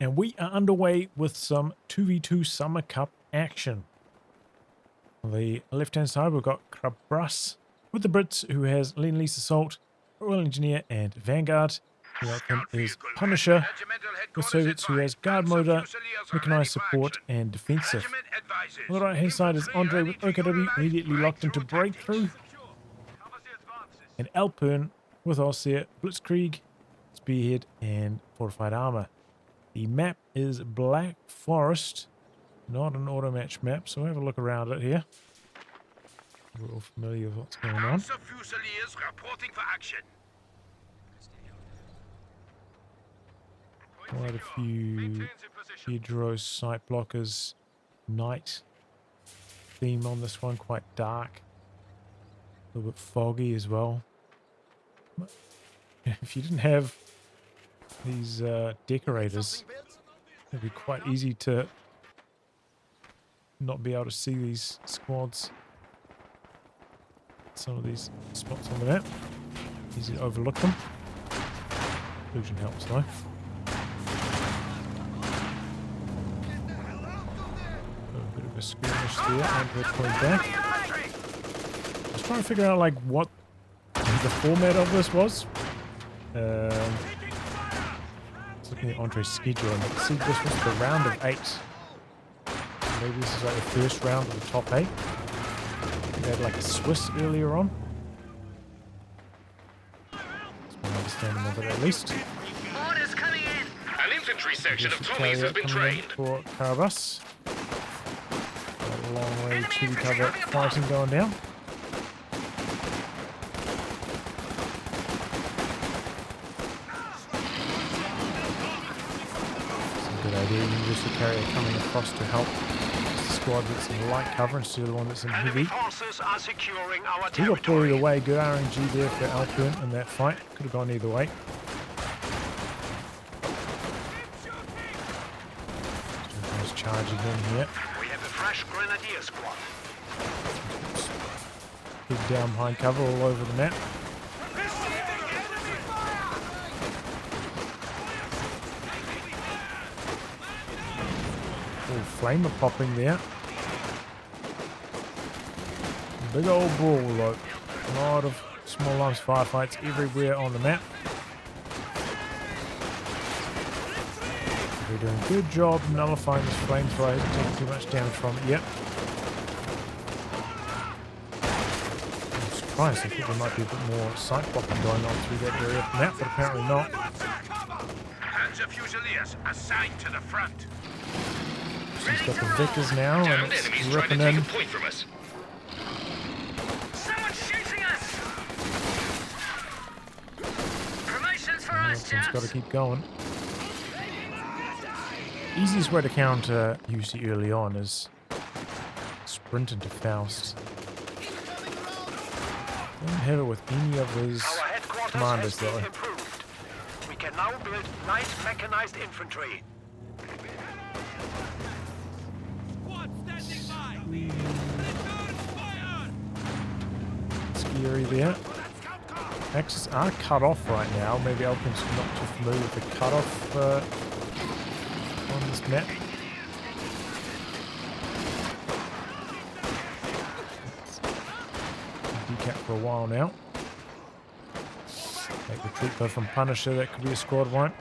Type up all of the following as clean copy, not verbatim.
And we are underway with some 2v2 Summer Cup action. On the left-hand side, we've got Karabas with the Brits, who has Lend-Lease Assault, Royal Engineer, and Vanguard. The outcome is Punisher with Soviets, who has Guard Motor, Mechanized Support, and Defensive. On the right-hand side is André with OKW, immediately locked into Breakthrough. And elpern with Osir, Blitzkrieg, Spearhead, and Fortified Armor. The map is Black Forest, not an auto match map, so have a look around it here. We're all familiar with what's going on. Quite a few Hydro sight blockers. Night theme on this one, quite dark. A little bit foggy as well. If you didn't have these decorators, it'd be quite easy to not be able to see these squads. Some of these spots on the map, easy to overlook them. Illusion helps though. A bit of a skirmish there, and we're pulling back. I was trying to figure out like what the format of this was. Looking at Andre's schedule, and it said this was the round of 8. Maybe this is like the first round of the top 8. They had like a Swiss earlier on. That's my understanding of it at least. Orders coming in. An infantry section of Tommies has been trained. For Karabas. A long way to cover fighting going down. Good idea, Universal Carrier coming across to help the squad that's in light cover instead of the one that's in heavy. We got pulled either way, good RNG there for elpern in that fight. Could have gone either way. Just charging in here. We have a fresh grenadier squad. Head down behind cover all over the map. Flamer popping there. Big old brawl though. A lot of small arms firefights everywhere on the map. They're doing a good job nullifying this flamethrower. Hasn't taken too much damage from it yet. I'm surprised. I thought there might be a bit more sight blocking going on through that area of the map, but apparently not. Panzer Fusiliers assigned to the front. He's got the Vickers now, and it's ripping in. Someone's shooting us. Promotions for us, chaps. Got to keep going. Easiest way to counter UC early on is sprint into Faust. Don't have it with any of his commanders though. We can now build light mechanized infantry. Scary there. Axes are cut off right now. Maybe elpern's not too familiar with the cutoff on this map. Decap for a while now. Take retreat though from Punisher. That could be a squad wipe.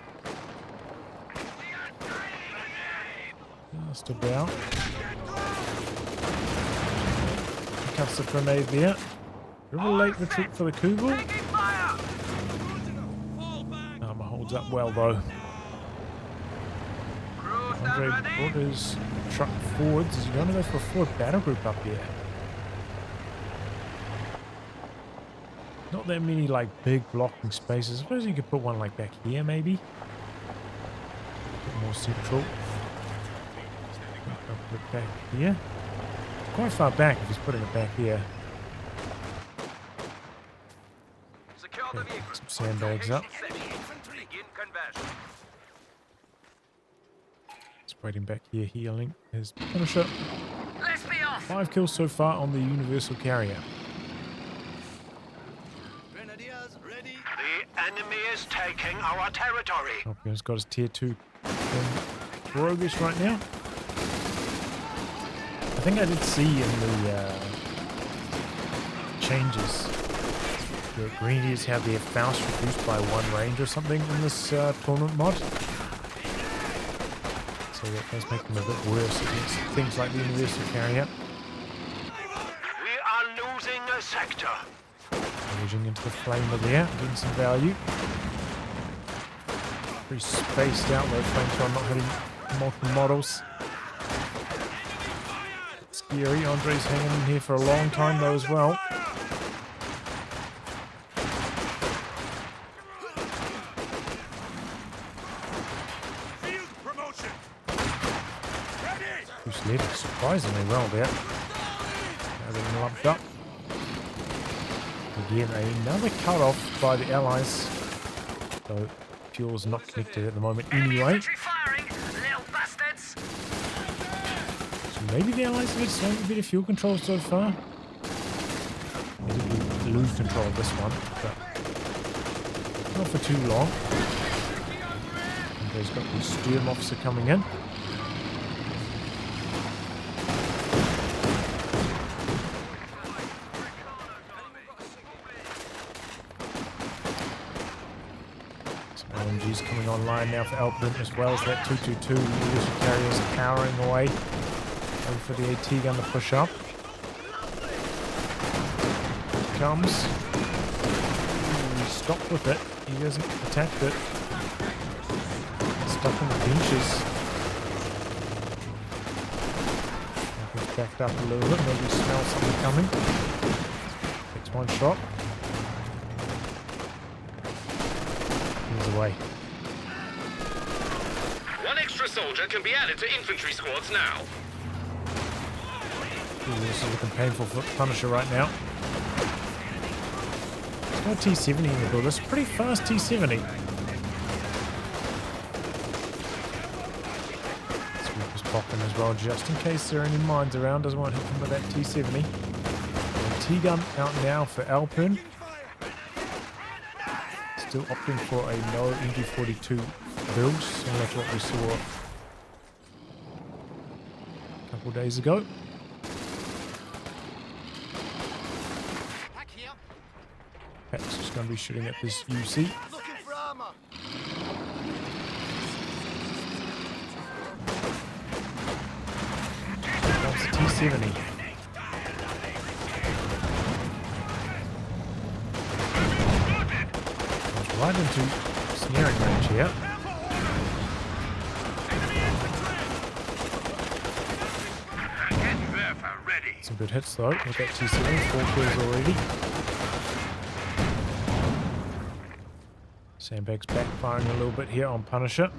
Still down. Cuts the grenade there. Really late retreat for the Kugel. Armor holds up well though. André brought his truck forwards. Is he going to go for a forward battle group up here? Not that many like big blocking spaces. I suppose you could put one like back here maybe. A bit more central. Put it back here. Quite far back if he's putting it back here. Okay, some sandbags up. He's waiting back here, healing his Punisher. 5 kills so far on the Universal Carrier. The Enemy is taking our territory. Alpern's got his tier 2 roguish right now. I think I did see in the changes the Greenies have their Faust reduced by 1 range or something in this tournament mod. So that does make them a bit worse against things like the Universal Carrier. We are losing a sector. Merging into the flamer there, getting some value. Pretty spaced out though, flamethrower not hitting multiple models. Scary. Andre's hanging in here for a long time though as well. Who's led surprisingly well there. Everything lumped up. Again, another cut-off by the Allies. So fuel's not connected at the moment anyway. Firing, little bastards. So maybe the Allies have had slightly better fuel control so far. They did lose control of this one, but not for too long. And he's got the Sturm officer coming in. LMG's coming online now for elpern, as well as that 222 Universal Carriers powering away. Waiting for the AT gun to push up. Here it comes. He stopped with it. He hasn't attacked it. Stuck on the benches. He's backed up a little bit. Maybe smell something coming. Takes 1 shot. Away. 1 extra soldier can be added to infantry squads now. Ooh, this is looking painful for Punisher right now. There's no T70 in the build. It's a pretty fast T70. Sweeper's popping as well, just in case there are any mines around. Doesn't want to hit them with that T70. And T-gun out now for elpern. Still opting for a no MG42 build, similar to what we saw a couple of days ago. Pat's just going to be shooting at this UC. That's the T70. Right into snaring range here. Some good hits though with that T7, 4 kills already. Sandbag's backfiring a little bit here on Punisher.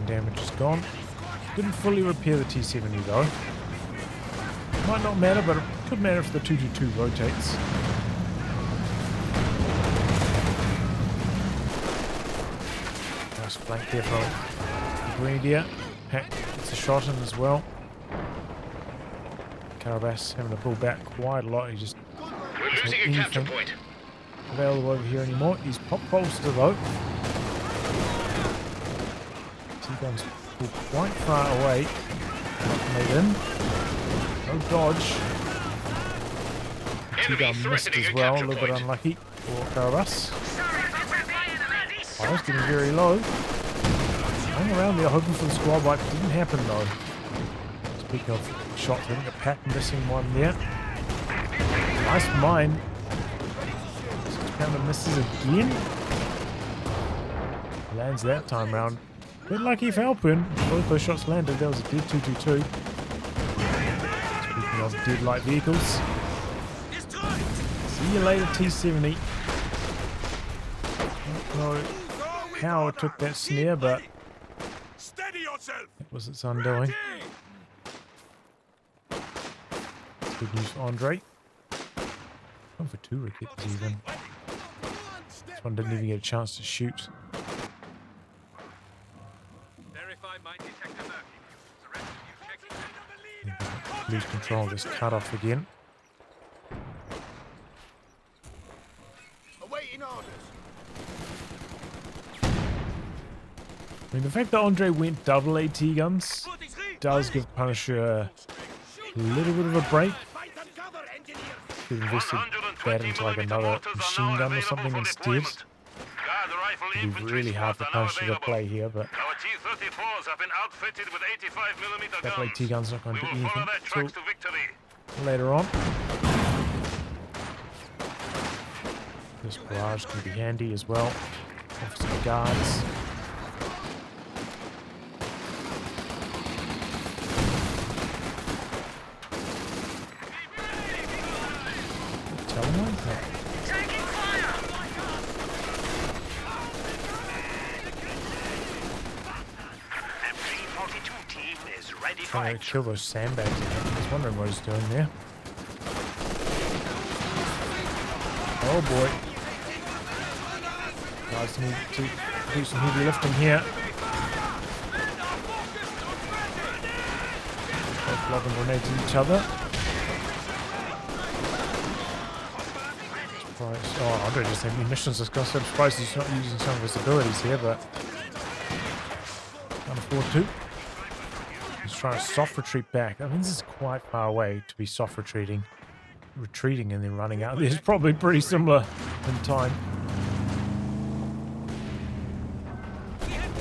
Damage is gone. Didn't fully repair the T70 though. Might not matter, but it could matter if the 222 rotates. Nice flank there from the Grenadier. Pack gets a shot in as well. Karabas having to pull back quite a lot. He just We're losing a capture point. Available over here anymore. He's pop bolster though. Guns pulled quite far away. Made in. No dodge. T-gun missed as well. A little bit unlucky for Karabas. Fire's getting very low. Hang around there hoping for the squad wipe. Didn't happen though. Speaking of shots, I think a pack missing one there. Nice mine. 6-pounder misses again. Lands that time round. Bit lucky for elpern. Both those shots landed. That was a dead 222. Speaking of dead light vehicles. See you later, T70. Don't know how it took that snare, but it was its undoing. That's good news for André. Going for 2 rickets even. This one didn't even get a chance to shoot. Lose control of this cutoff again. Awaiting orders. I mean, the fact that André went double AT guns does give Punisher a little bit of a break. Could have invested that into like another machine gun or something instead. It'd be really hard for Punisher to play here, but Our T-34s have been outfitted with 85mm double AT gun's not going to do We will follow anything their tracks until to victory. later on. This barrage can be handy as well. Off some guards. Telemite? No. Taking fire! M342 team is ready for Trying to action. kill those sandbags. I was wondering what he's doing there. Oh boy. Guys need to do some heavy lifting here. Both lobbing grenades at each other. Surprised. Oh, André just had munitions discussed. I'm surprised he's not using some of his abilities here, but can't afford to. He's trying to soft retreat back. I mean, this is quite far away to be soft retreating. Retreating and then running out. This is probably pretty similar in time.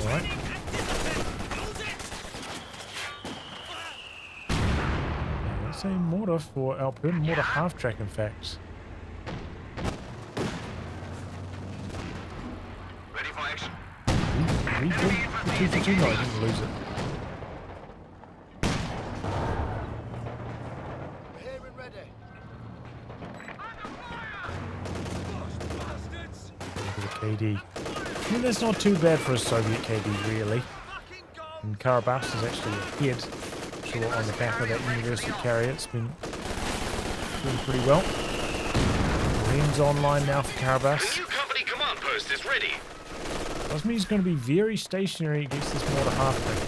Alright. Let's say mortar for elpern, mortar half track in fact. Ready for action. Rebuild the 2 no, I didn't lose it. Here and ready. Look at the KD. I mean, that's not too bad for a Soviet KD, really. And Karabas is actually ahead. Sure, on the back of that university carrier, it's been doing pretty well. Rings online now for The Karabas. new company command post is ready. Does mean he's going to be very stationary against this mortar half track.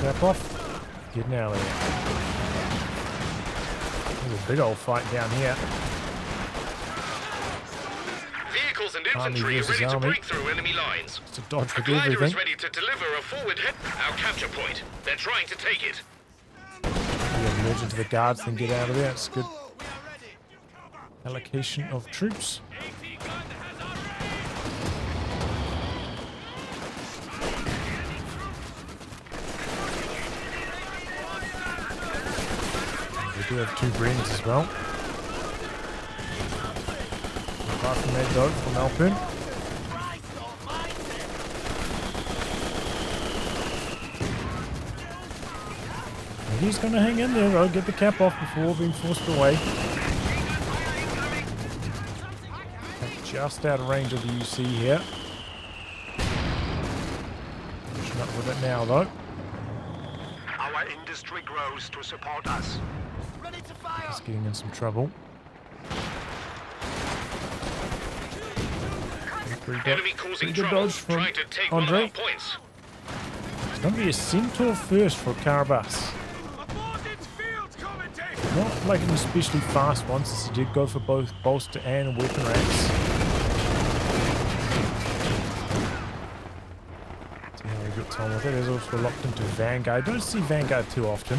Cap off. Getting out of there. There's a big old fight down here. Vehicles and Army infantry are versus ready to army. break through enemy lines. It's a dodge A with glider everything. is ready to deliver a forward head. Our capture point. They're trying to take it. Yeah, merge into the guards, then get out of there. It's good allocation of troops. We do have 2 Brens as well. Apart from that though, from elpern. And he's going to hang in there though, get the cap off before being forced away. Just out of range of the UC here. Pushing up with it now though. Our industry grows to support us. Ready to fire. He's getting in some trouble. Enemy causing Pretty good trouble. dodge from Trying to take one of André. our points. It's going to be a centaur first for Karabas. Not like an especially fast one, since he did go for both bolster and weapon racks. See how he gets on with it. He's also locked into Vanguard. I don't see Vanguard too often.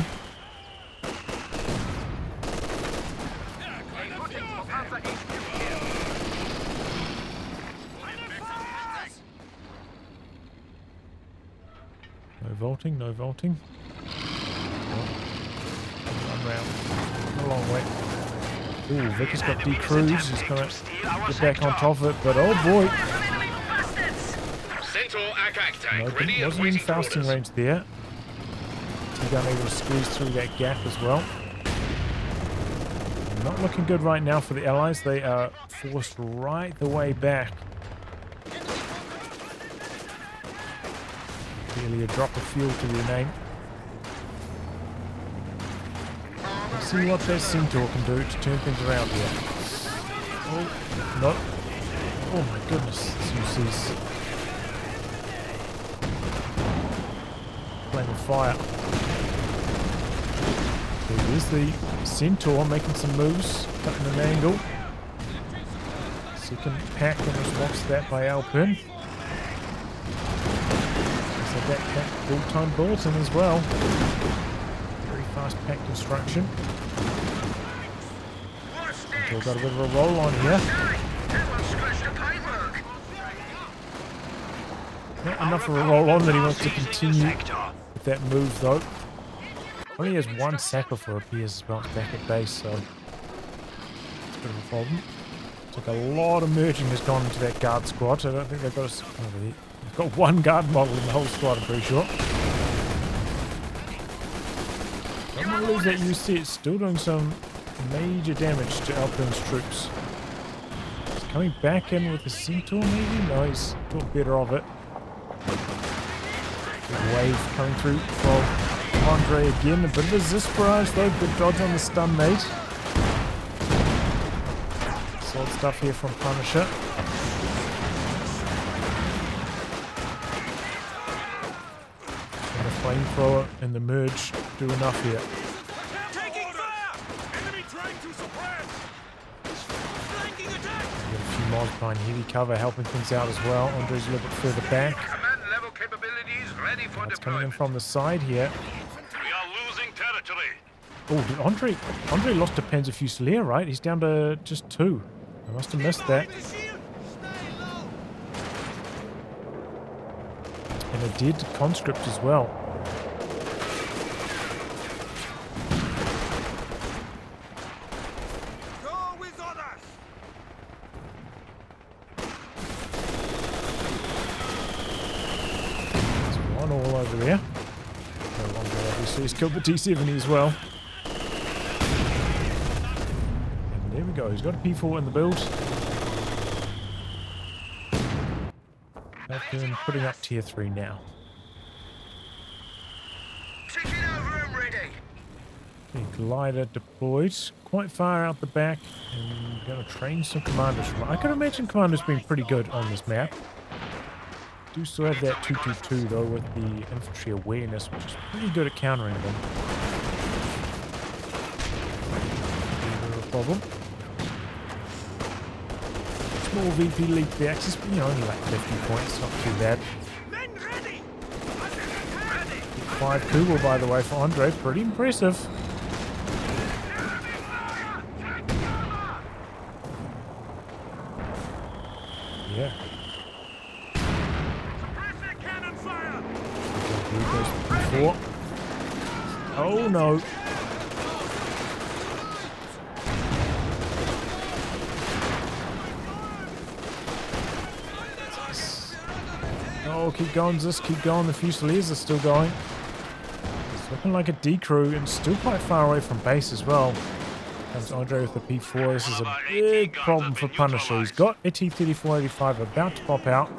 No vaulting, no vaulting. One round. A long way. Ooh, Vic has got decruise. He's going to get back on top of it, but oh boy. Centaur ACAC tank No, ready and wasn't in waiting for fasting orders. range there. T-gun able to squeeze through that gap as well. Not looking good right now for the Allies. They are forced right the way back. Barely a drop of fuel to their name. Let's see what that Centaur can do to turn things around here. Oh, no. Oh my goodness. This UC's flame of fire. There's the Centaur making some moves, cutting an angle. Second pack in response to that by elpern. So that pack full-time bulletin as well. Very fast pack construction. We've got a bit of a roll on here. Not enough of a roll on that he wants to continue with that move though. Only has one sacker for appears as well back at base, so it's a bit of a problem. Looks like a lot of merging has gone into that guard squad. I don't think they've got they've got one guard model in the whole squad, I'm pretty sure. Don't want to lose that UC, it's still doing some major damage to elpern's troops. He's coming back in with the Centaur maybe? No, he's thought better of it. Big wave coming through from André again. A bit of a Zis barrage though. Good dodge on the stun mate. Solid stuff here from Punisher. And the flamethrower and the merge do enough here. Taking fire! Enemy trying to suppress! Flanking attack! Got a few mods behind heavy cover helping things out as well. Andre's a little bit further back. Command level capabilities ready for It's coming in deployment. from the side here. We are losing territory. Oh, did André lost a Panzer Fusilier, right? He's down to just 2. I must have missed that. And a dead conscript as well. Go with others! There's one all over there. No longer, obviously, he's killed the T-70 as well. And there we go. He's got a P4 in the build. Elpern putting up tier 3 now. Taking over and ready. The glider deployed quite far out the back and going to train some commanders from it. I can imagine commanders being pretty good on this map. Do still have that 222 though with the infantry awareness, which is pretty good at countering them. Never a problem. Small VP lead the axis, but you know, only like 50 points, not too bad. Men ready! 5 Kugel by the way for André, pretty impressive. Yeah. Suppress their cannon fire! Before. Oh no. Oh, keep going, Zis, keep going. The Fusiliers are still going. It's looking like a D-crew and still quite far away from base as well. Comes André with the P4. This is a big problem for Punisher. He's got a T-3485 about to pop out.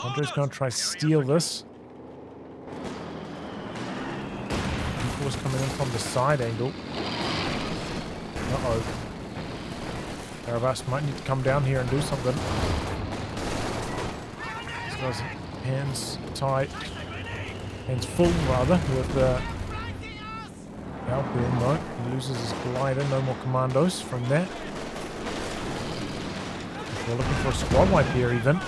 Andre's going to try steal this. P4's coming in from the side angle. Uh-oh. Karabas might need to come down here and do something. Hands tight, hands full rather, with elpern though. He loses his glider, no more commandos from that. We're looking for a squad wipe here even.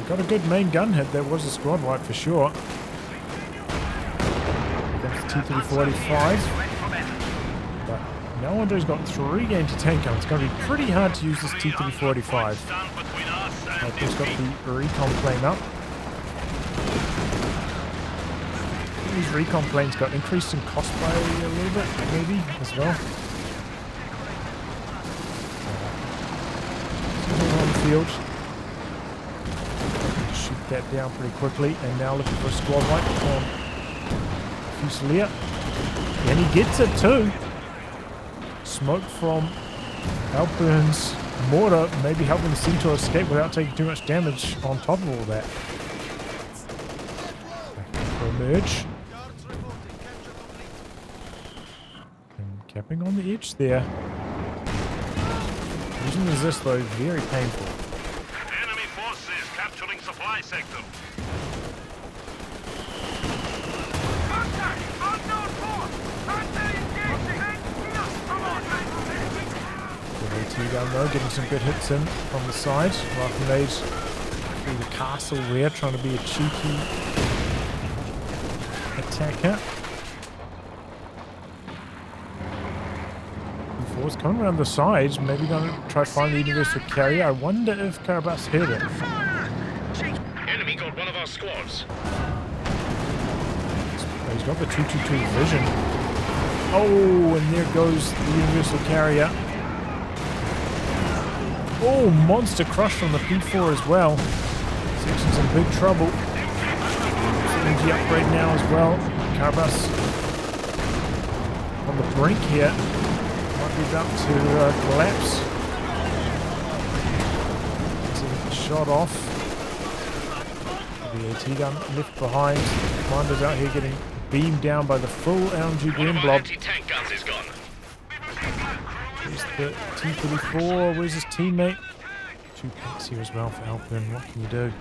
We got a good main gun hit, that was a squad wipe for sure. That's the T-3485. But now Andre's got 3 anti-tank guns. It's going to be pretty hard to use this T-3485. He's got the recon plane up. These recon planes got increased in cost by a little bit, maybe, as well. On the field. Shoot that down pretty quickly. And now looking for a squad wipe from Fusilier. And he gets it too. Smoke from elpern's mortar, maybe helping the Centaur escape without taking too much damage on top of all that. For a merge. And capping on the edge there. Using resist though, very painful. Enemy forces capturing supply sector. The AT gun though, getting some good hits in from the side. Rifle grenades through the castle there, trying to be a cheeky attacker. It's coming around the sides, maybe going to try to find the universal carrier. I wonder if Karabas heard it. Enemy got one of our squads. He's got the 222 vision. Oh, and there goes the universal carrier. Oh, monster crush from the P4 as well. Section's in big trouble. Energy upgrade now as well. Karabas on the brink here. Might be about to collapse. It's a shot off. The AT gun left behind. Commander's out here getting beamed down by the full LMG One of green our blob. anti-tank guns is gone. There's the T-34. Where's his teammate? 2 packs here as well for elpern. What can you do?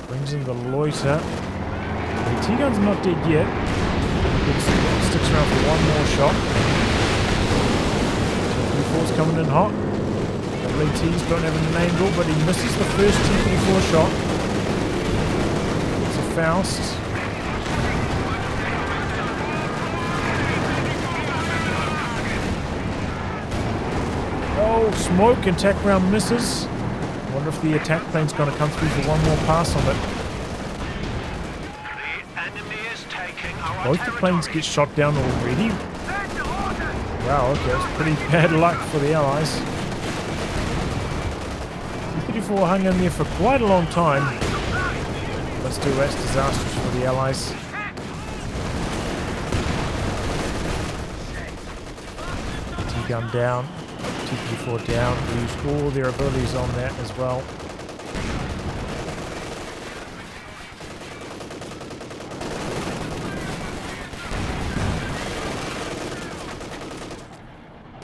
Brings in the loiter. The AT-gun's not dead yet. Sticks around for one more shot. T-34's coming in hot. LATs don't have an angle, but he misses the first T-34 shot. It's a Faust. Oh, smoke and tack round misses. Wonder if the attack plane's going to come through for one more pass on it. The enemy is taking our Both the planes get shot down already. Wow, okay, it's pretty bad luck for the Allies. T-34 hung in there for quite a long time. But still, that's disastrous for the Allies. T-gun down. T-34 down. Used all their abilities on that as well.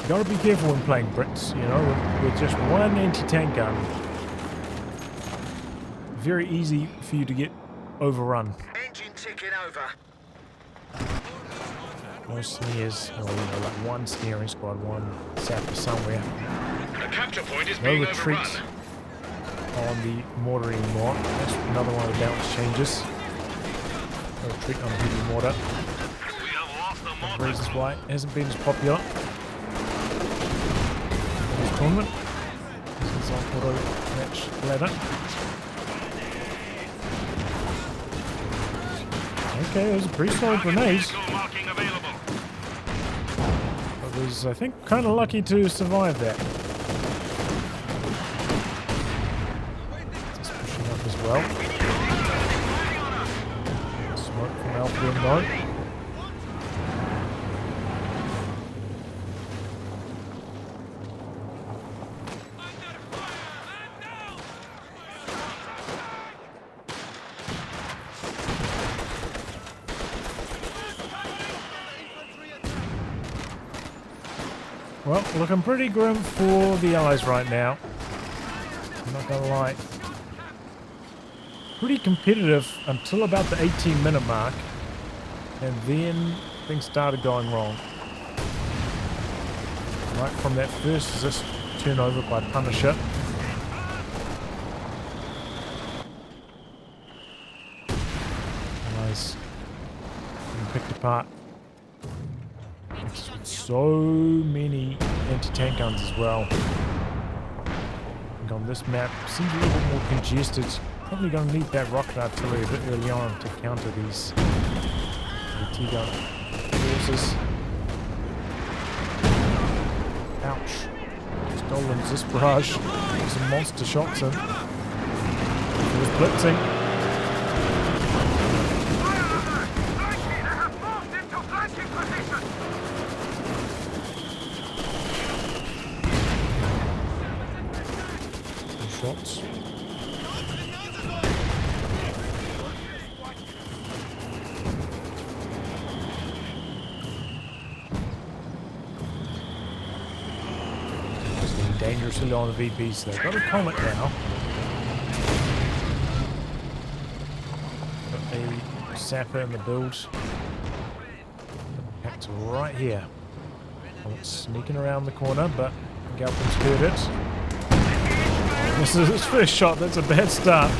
You gotta be careful when playing Brits, you know, with just one anti-tank gun. Very easy for you to get overrun. Engine ticking over. No snares, or you know, like one snaring squad, one sapper somewhere. The capture point is No being retreat overrun. on the mortar anymore. That's another one of the balance changes. No retreat on the heavy mortar. We have lost the mortar. Reasons why it hasn't been as popular in this tournament. This is on auto match ladder. Okay, it was a pretty solid grenade. Vehicle marking available. I was, I think, kind of lucky to survive that. Just pushing up as well. Smoke from elpern though. Well, looking pretty grim for the Allies right now. I'm not gonna lie. Pretty competitive until about the 18-minute mark. And then things started going wrong. Right from that first assist turnover by Punisher. Allies being picked apart. So many anti-tank guns as well. And on this map, seems a little bit more congested. Probably going to need that rocket artillery a bit early on to counter these AT gun forces. Ouch. Stolen Zis barrage. Some monster shots in. It was blitzing. Shots. Just getting dangerously on the VPs. They've got a comet now. sapper in the build. Pack's right here. Oh, it's sneaking around the corner, but Galpin's heard it. This is his first shot. That's a bad start.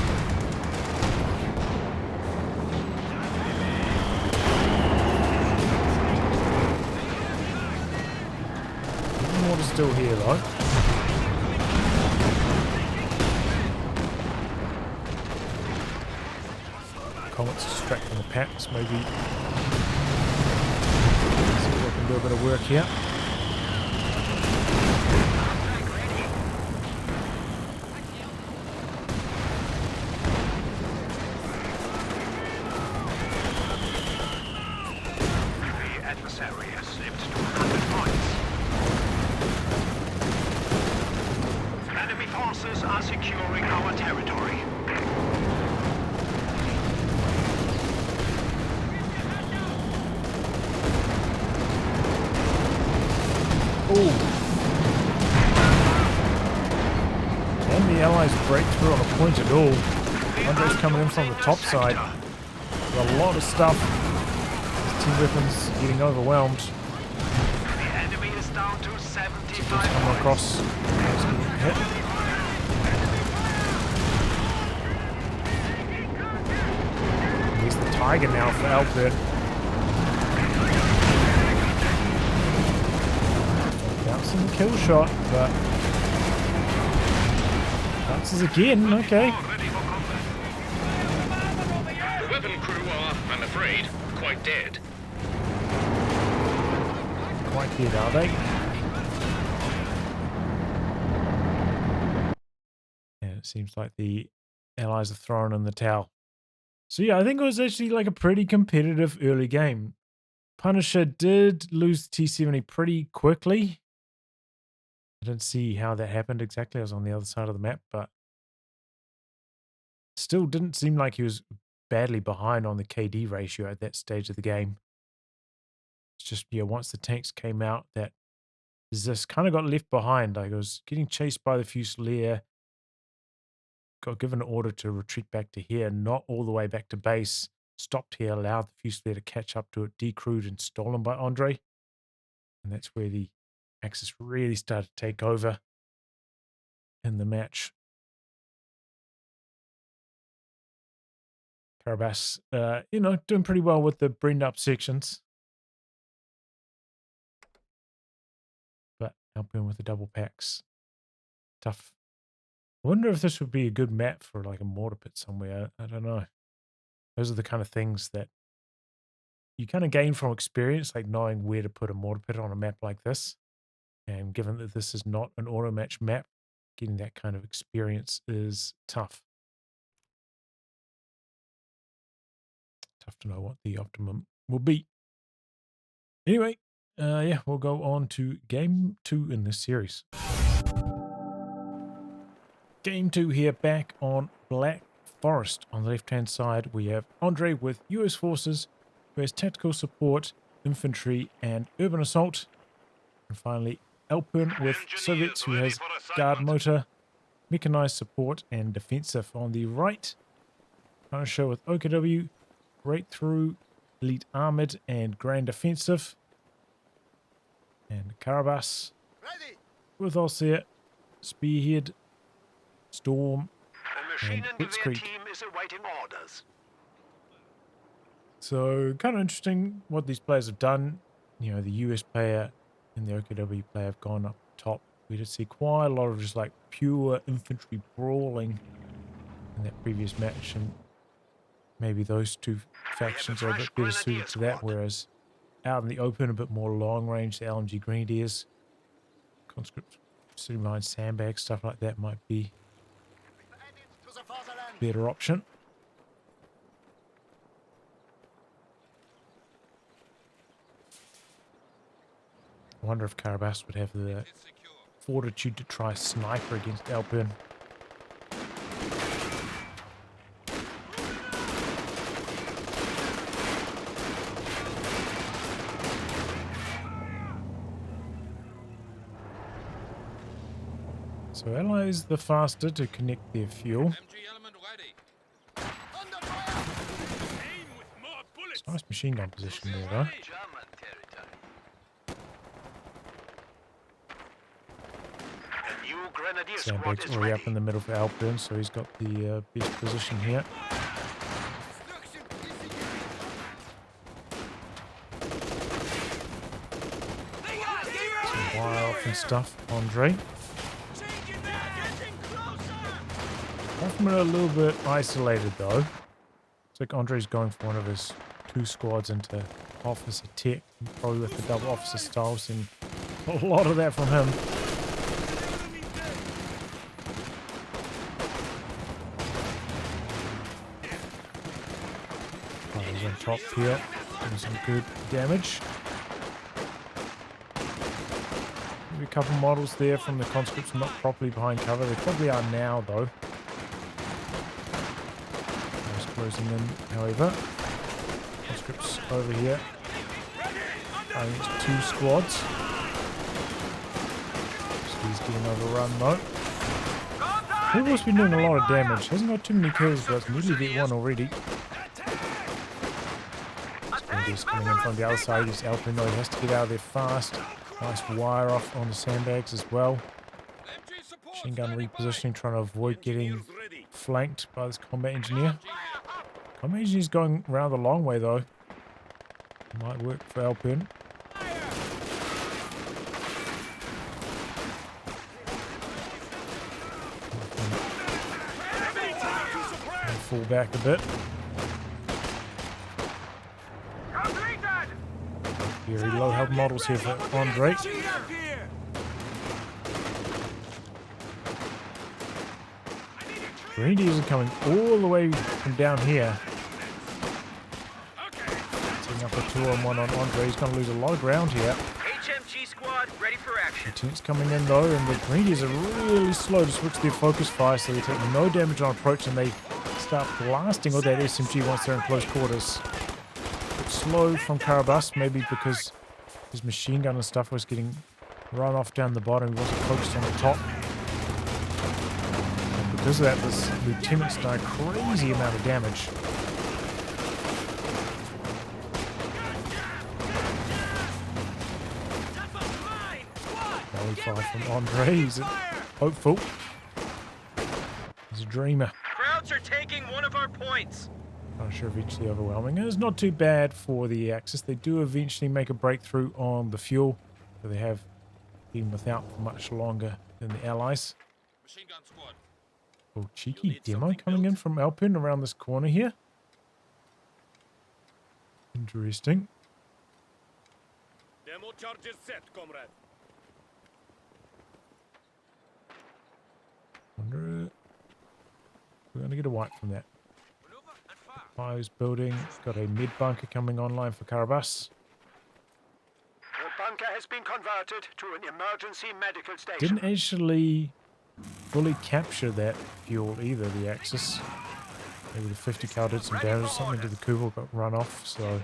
Water's still here, though. Comet's distracting the packs, maybe. See if I can do a bit of work here. The adversary has slipped to 100 points. Enemy forces are securing our territory. And the Allies break through on a point at all. Andre's coming in from the top side. With a lot of stuff. His team weapons getting overwhelmed. The enemy is down to 75 Coming points. across. He's getting hit. He's the tiger now for elpern. Bouncing the kill shot, but bounces again. Okay. The weapon crew are, I'm afraid, quite dead. Quite dead, are they? And it seems like the Allies are throwing in the towel. So yeah, I think it was actually like a pretty competitive early game. Punisher did lose T70 pretty quickly. I didn't see how that happened exactly. I was on the other side of the map, but still didn't seem like he was badly behind on the KD ratio at that stage of the game. It's just, yeah, once the tanks came out, that Zis kind of got left behind. Like, I was getting chased by the Fusilier, got given an order to retreat back to here, not all the way back to base, stopped here, allowed the Fusilier to catch up to it, decrewed and stolen by André. And that's where the Axis really started to take over in the match. Karabas, doing pretty well with the bring up sections. But elpern with the double packs. Tough. I wonder if this would be a good map for like a mortar pit somewhere. I don't know. Those are the kind of things that you kind of gain from experience, like knowing where to put a mortar pit on a map like this. And given that this is not an auto match map, getting that kind of experience is tough. Tough to know what the optimum will be. Anyway, yeah, we'll go on to game 2 in this series. Game 2 here, back on Black Forest. On the left-hand side, we have André with US forces, who has tactical support, infantry, and urban assault. And finally, elpern with Soviets, who has guard motor, mechanized support, and defensive. On the right, Punisher with OKW, breakthrough, elite armored, and grand defensive. And Karabas with Alseer, spearhead, storm, The machine and engineer blitzkrieg. team is awaiting orders. So kind of interesting what these players have done. You know, the US player and the OKW player have gone up top. We did see quite a lot of just like pure infantry brawling in that previous match, and maybe those two factions are a bit better suited to that, whereas out in the open, a bit more long range, the LMG Grenadiers, conscript, city mine, sandbags, stuff like that might be a better option. I wonder if Karabas would have the fortitude to try sniper against elpern. So Allies the faster to connect their fuel. MG element ready. Under fire! Aim with Nice machine gun position there, though. A new grenadier squad Sandbag's is already ready. up in the middle for elpern, so he's got the best position here. Some wire off and stuff, André. Often a little bit isolated though. It's like Andre's going for one of his 2 squads into officer tech, probably with the double officer style, seeing a lot of that from him. Oh, he's on top here, doing some good damage. Maybe a couple models there from the conscripts not properly behind cover. They probably are now though. Closing in, however. Conscripts over here. Against 2 squads. He's getting overrun though. He's been doing a lot of damage. Hasn't got too many kills, but nearly get one already. He's coming in from the other side. He's elpern though. He has to get out of there fast. Nice wire off on the sandbags as well. Machine gun repositioning, trying to avoid getting flanked by this combat engineer. Combat engineer's going around the long way though. Might work for elpern. Fall back a bit. Very low health models here for André. Grenadiers are coming all the way from down here. Setting up a 2-on-1 on André. He's going to lose a lot of ground here. HMG squad ready for action. Lieutenant's coming in though, and the Grenadiers are really slow to switch their focus fire, so they take no damage on approach and they start blasting with that SMG once they're in close quarters. It's slow from Karabas, maybe because his machine gun and stuff was getting run off down the bottom. He wasn't focused on the top. And because of that, this lieutenant's done a crazy amount of damage. Volley fire from André. He's hopeful. He's a dreamer. Krauts are taking one of our points. Punisher eventually overwhelming. And it's not too bad for the Axis. They do eventually make a breakthrough on the fuel. So they have been without for much longer than the Allies. Machine gun squad. Oh, cheeky demo coming in from elpern around this corner here. Interesting. Demo charges set, comrade. Wonder we're going to get a wipe from that. Fire's building. Got a mid bunker coming online for Karabas. The bunker has been converted to an emergency medical station. Didn't actually fully capture that fuel either, the Axis. Maybe the 50 cal did some damage or something to the Kubel, got run off, so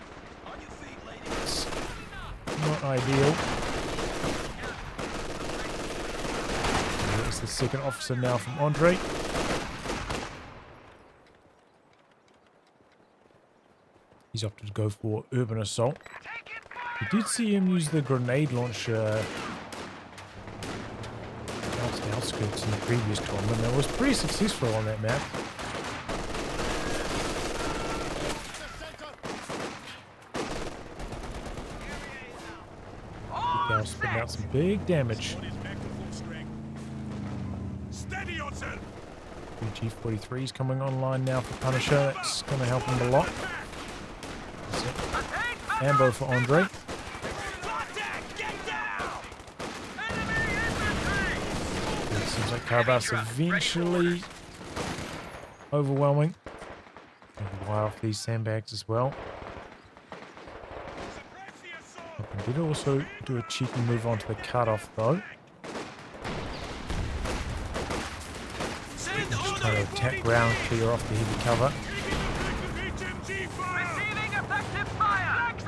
it's not ideal. There's the second officer now from André. He's opted to go for urban assault. We did see him use the grenade launcher out to the outskirts in the previous tournament. That was pretty successful on that map. Now spitting out some big damage. G43 is coming online now for Punisher. That's going to help him a lot. Ambo for André. It seems like Karabas eventually overwhelming. Maybe wire off these sandbags as well. We did also do a cheeky move onto the cutoff though. Just trying to attack ground, clear off the heavy cover.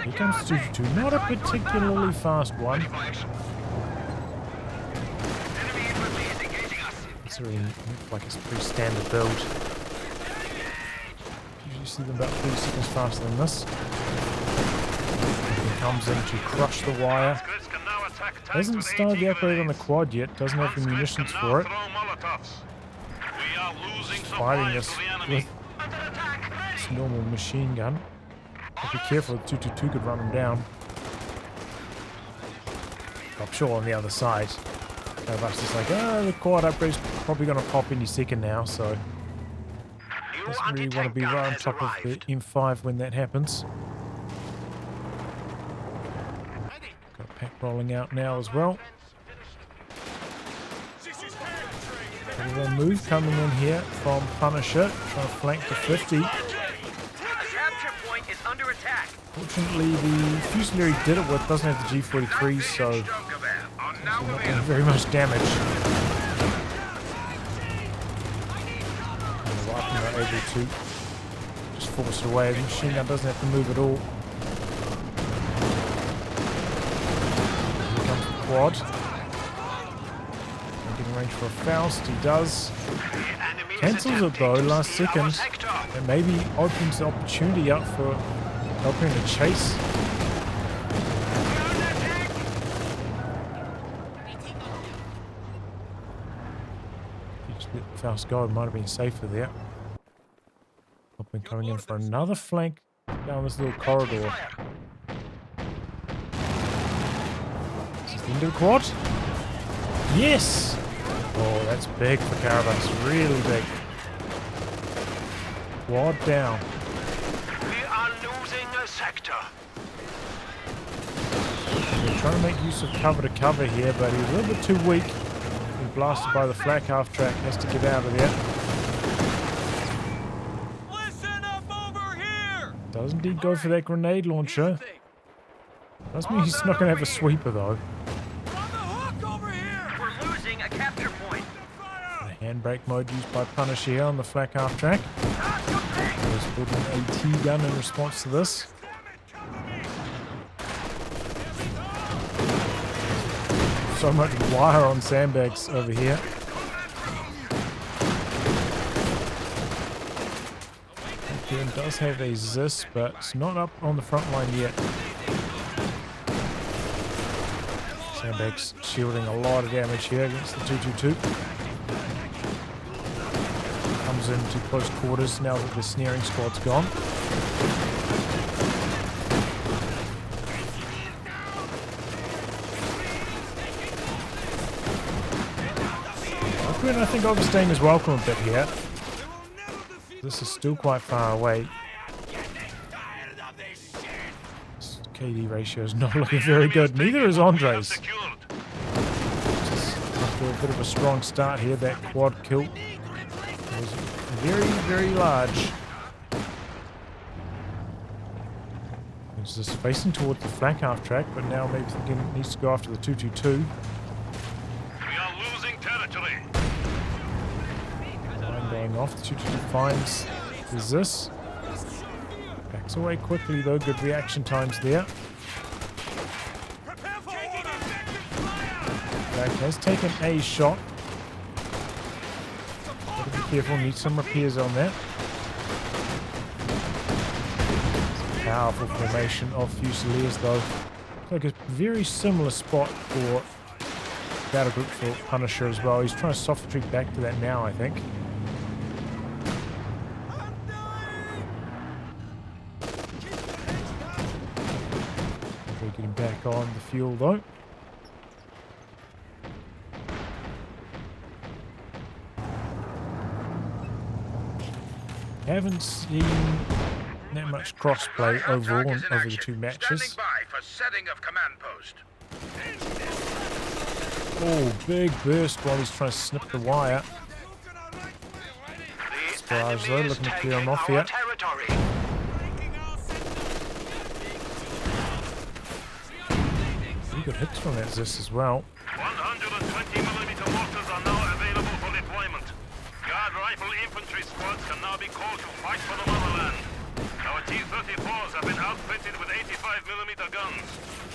Here comes 2-2, not a particularly fast one. It's really looks like it's a pretty standard build. Usually see them about 30 seconds faster than this. comes in to crush the wire. Hasn't started the upgrade on the quad yet, doesn't have the munitions for it. Just fighting this with this normal machine gun. Be careful, the 222 could run him down. I'm sure on the other side, Karabas is like, oh, the quad upgrade's probably going to pop any second now, so doesn't really want to be right on top of the M5 when that happens. Got a pack rolling out now as well. A little move coming in here from Punisher, trying to flank the 50. A capture point is under attack. Fortunately, the Fusilier he did it with doesn't have the G43, so it's not doing very much damage. And the Viking are able to just force it away. The machine gun doesn't have to move at all. Here comes the quad. Getting range for a Faust, he does. Cancels it though, last second. And maybe opens the opportunity up for helping to chase. He just let the Faust go, it might have been safer there. Helping coming in for another flank down this little corridor. Is this the end of the quad? Yes! Oh, that's big for Karabas, really big. Quad down. We are losing a sector. They're trying to make use of cover to cover here, but he's a little bit too weak. Being blasted by the flak half track, has to get out of there. Listen up over here. Does indeed go for that grenade launcher. Does mean he's not going to have a sweeper though. We're losing a capture point. The handbrake mode used by Punisher here on the flak half track. He's building an AT gun in response to this. So much wire on sandbags over here. Elpern does have a Zis, but it's not up on the front line yet. Sandbags shielding a lot of damage here against the 222. Comes into close quarters now that the snaring squad's gone. Elpern, I think, overstaying his welcome a bit here. This is still quite far away. This KD ratio is not looking very good. Neither is Andre's. Just after a bit of a strong start here, that quad kill was very, very large. He's just facing towards the flank half track, but now maybe thinking it needs to go after the 222. We are losing territory. Line going off, the 222 finds the Zis. Backs away quickly though, good reaction times there. Back has taken a shot. Gotta be careful, need some repairs on that. Powerful formation of Fusiliers though. Looks like a very similar spot for battle group for Punisher as well. He's trying to soft retreat back to that now, I think. We're getting back on the fuel though. Haven't seen that much crossplay overall over the two matches. Standing by for setting of command post. Oh, big burst while he's trying to snip the wire. Barrage though, looking to clear him off here. Pretty good hits from that Zis as well. 120mm mortars are now available for deployment. Guard rifle infantry squads can now be called to fight for the motherland. Our T-34s have been outfitted with 85mm guns.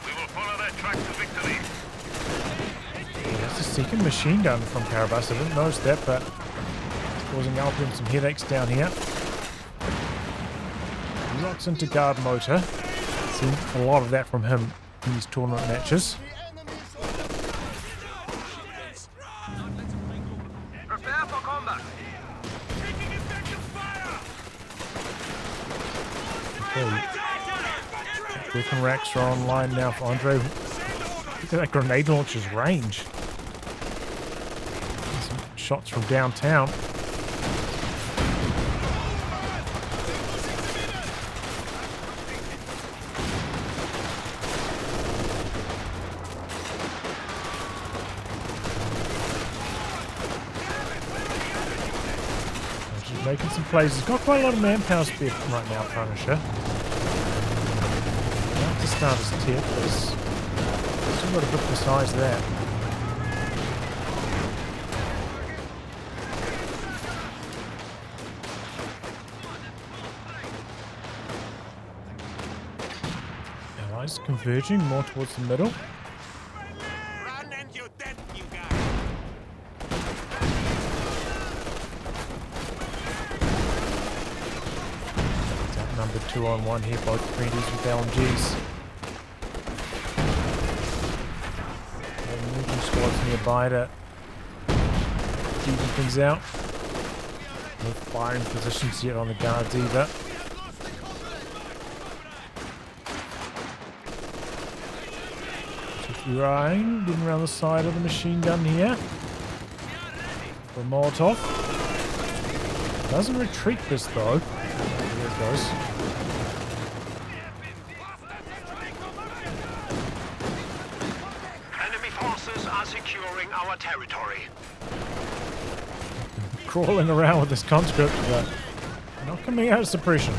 We will follow their track to victory. That's a second machine gun from Karabas. I didn't notice that, but it's causing Elpern some headaches down here. He locks into guard motor. Seen a lot of that from him in these tournament matches. Prepare for combat. Okay. Weapon racks are online now for Andre. Look at that grenade launcher's range. Some shots from downtown. Just making some plays. He's got quite a lot of manpower spare right now, Punisher. To start his tip, but he's still got a bit besides that. Allies converging more towards the middle. Run and you're dead, you guys. It's outnumbered 2-on-1 here, both Greenies with LMGs. Squads nearby to even things out. No firing positions yet on the guards either. Ryan getting around the side of the machine gun here. For Molotov. Doesn't retreat this though. There it goes. Securing our territory. Crawling around with this conscript, but not coming out of suppression.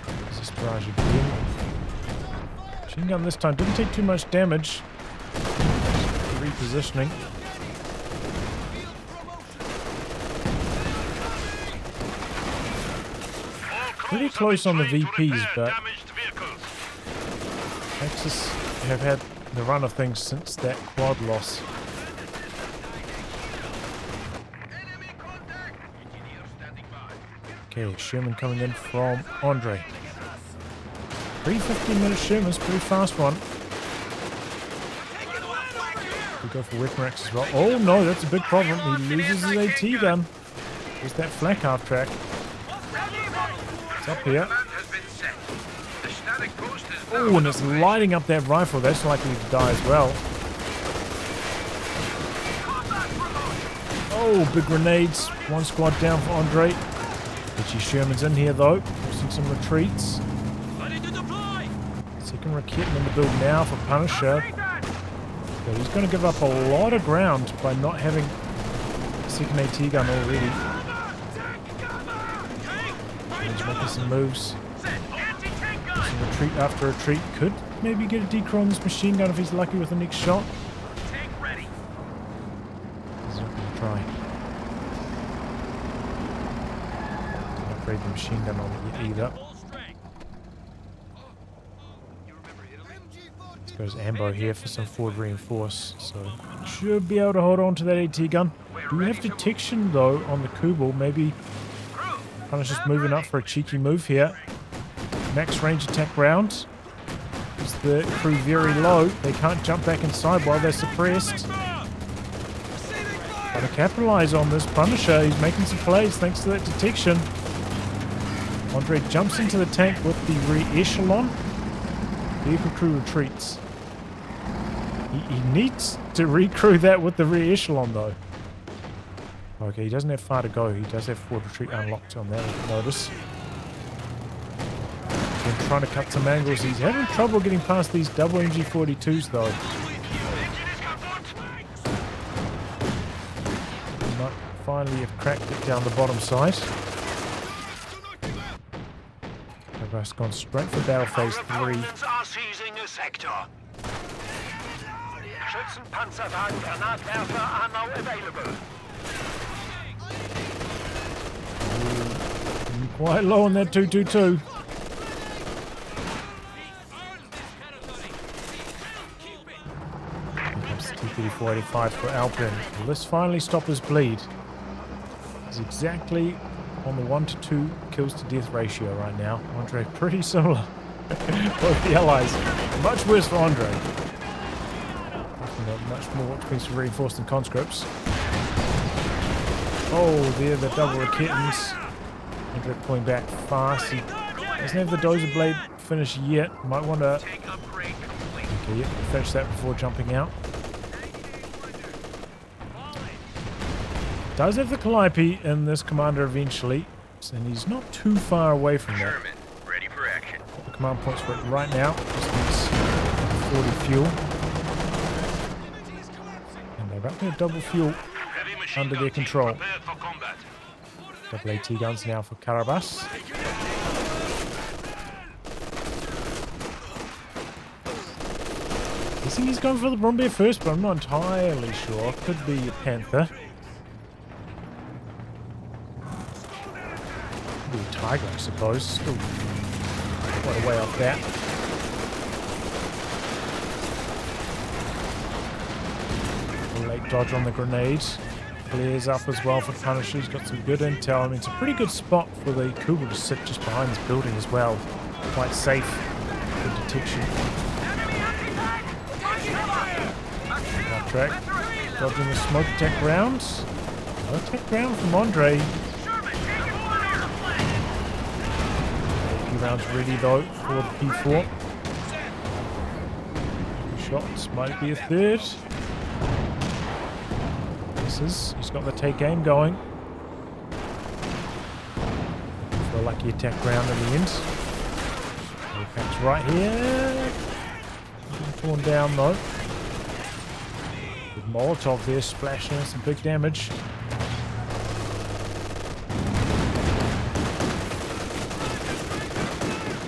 There's this barrage again. Machine gun this time didn't take too much damage. Repositioning. Pretty close on the VPs, but Texas have had the run of things since that quad loss. Okay, Sherman coming in from Andre. 3:15-minute Sherman's pretty fast one. We go for weapon racks as well. Oh no, that's a big problem. He loses his AT gun. There's that flak half track. It's up here. Oh, and it's lighting up that rifle. That's likely to die as well. Oh, big grenades. One squad down for Andre. Richie Sherman's in here though, forcing some retreats. Second raket in the build now for Punisher. But he's going to give up a lot of ground by not having a second AT gun already. And he's making some moves. Some retreat after retreat. Could maybe get a decro on this machine gun if he's lucky with the next shot. He's not going to try. Upgrade the machine gun on it either. Goes Ambo here for some forward reinforce, so should be able to hold on to that AT gun. Do we have detection though on the Kubel? Maybe Punisher's moving up for a cheeky move here. Max range attack round. Is the crew very low? They can't jump back inside while they're suppressed. Got to capitalize on this Punisher. He's making some plays thanks to that detection. Andre jumps into the tank with the re-echelon. Vehicle crew retreats. He needs to recrew that with the rear echelon though. Okay, he doesn't have far to go. He does have forward retreat unlocked on that, notice. Been trying to cut some angles. He's having trouble getting past these double MG42s though. He might finally have cracked it down the bottom side. Karabas gone straight for battle phase 3. Are seizing a sector. Schützenpanzerwagen, Granatwerfer are now available. Quite low on that 222. Here comes the T-3485 for elpern. Will this finally stop his bleed? It's exactly on the 1 to 2 kills to death ratio right now. André, pretty similar. Both the allies. Much worse for André. Much more expensive reinforced than conscripts. Oh, there the double Raketans. André pulling back fast. He doesn't have the Dozer Blade finish yet. Might want to... Okay, yep, finish that before jumping out. Does have the Calliope in this commander eventually, and he's not too far away from that. Sherman, ready for action. The command points for it right now. Just needs 40 fuel. And they're about to have double fuel under their control. Double AT guns now for Karabas. I think he's going for the Brumbear first, but I'm not entirely sure. Could be a Panther. Could be a Tiger, I suppose. Still quite a way off that. A late dodge on the grenades. Flares up as well for Punisher. He's got some good intel. I mean, it's a pretty good spot for the Kubel to sit just behind this building as well. Quite safe. Good detection. Track. Dodging the smoke attack rounds. No attack round from André. A few rounds ready though for the P4. Two shots, might be a third. Misses. He's got the take aim going. For a lucky attack round in the end. Impact's right here. Torn down though. Molotov there splashing some big damage.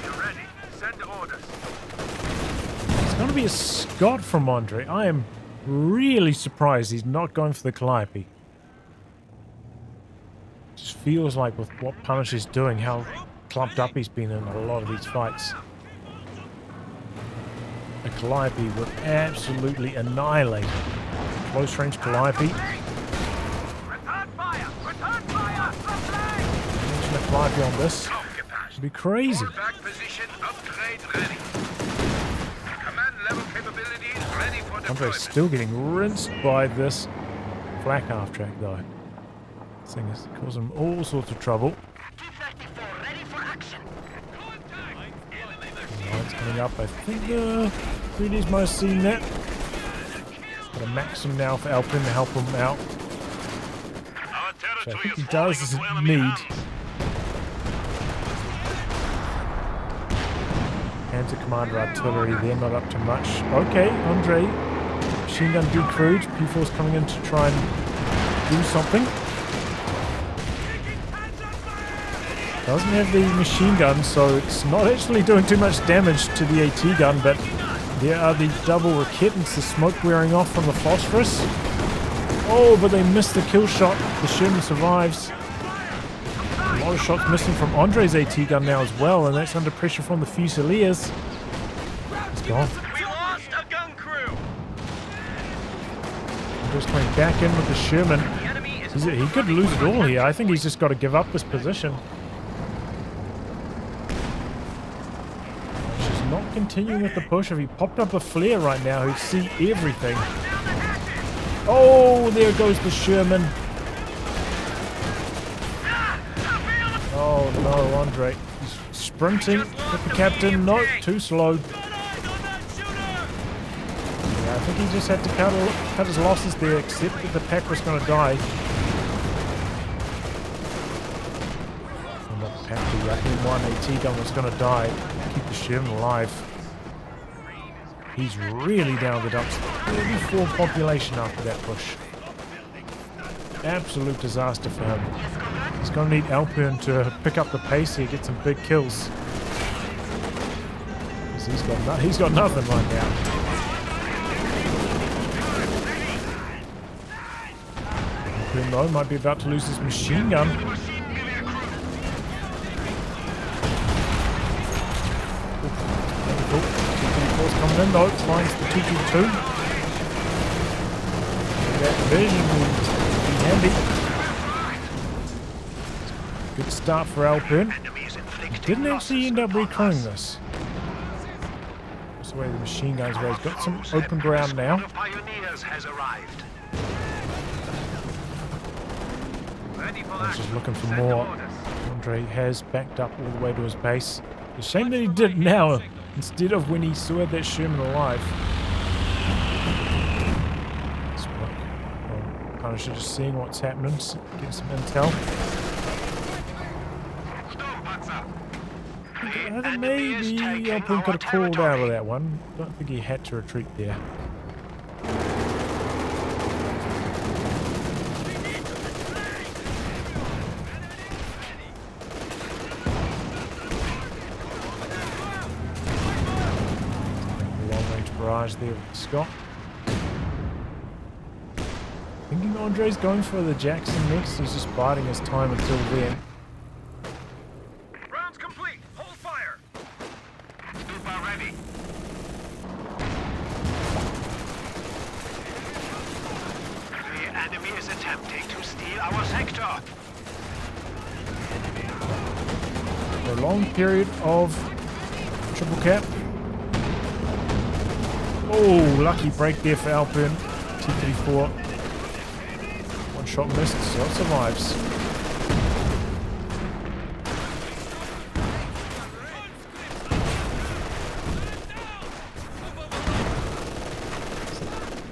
You're ready. Send orders. It's going to be a Scott from André. I am really surprised he's not going for the Calliope. Just feels like with what Punisher's doing, how clumped up he's been in a lot of these fights. A Calliope would absolutely annihilate him. Close range Calliope. Return fire! Return fire! Mention a Calliope on this. It'd be crazy. Back position upgrade ready. Command level capabilities ready for Andre's deployment. still getting rinsed by this flak half track though. This thing is causing him all sorts of trouble. Ready for action. It's coming up. I think the 3Ds might have seen that. Got a Maxim now for elpern to help him out. So I think he does need. Panzer Commander Artillery, they're not up to much. Okay, André. Machine gun decrewed. P4's coming in to try and do something. Doesn't have the machine gun, so it's not actually doing too much damage to the AT gun, but there are the double Raketans, the smoke wearing off from the phosphorus. Oh, but they missed the kill shot. The Sherman survives. A lot of shots missing from André's AT gun now as well, and that's under pressure from the Fusiliers. It's gone. We lost a gun crew. André's coming back in with the Sherman. The enemy is He could lose it all here. I think he's just got to give up this position. Not continuing with the push. If he popped up a flare right now, he'd see everything. Oh, there goes the Sherman. Oh no, André. He's sprinting with the captain. No, too slow. Yeah, I think he just had to cut his losses there, accept that the pack was going to die. And not the pack, the M1 AT gun was going to die. Keep the Sherman alive. He's really down the dumps. 34 population after that push. Absolute disaster for him. He's going to need elpern to pick up the pace here, get some big kills. Because he's got nothing right now. Elpern though might be about to lose his machine gun. Coming in though, finds the 222. That vision will be handy. Good start for elpern. Enemies inflicting Didn't actually end up losses upon recurring us. this. That's the way the machine guns go. He's got some Foes have open a ground squad now. of pioneers has arrived. Ready for I was action. just looking for Send more. orders. Andre has backed up all the way to his base. It's a shame that he did it now instead of when he still had that Sherman alive. Let's look. Well, Punisher just seeing what's happening, get some intel. I think maybe elpern could have crawled out of that one. Don't think he had to retreat there. Long-range barrage there with Scott. Thinking Andre's going for the Jackson next. He's just biding his time until then. Rounds complete. Hold fire. Stupa ready. The enemy is attempting to steal our sector. A long period of triple cap. Oh, lucky break there for elpern. T-34. One shot missed, so it survives.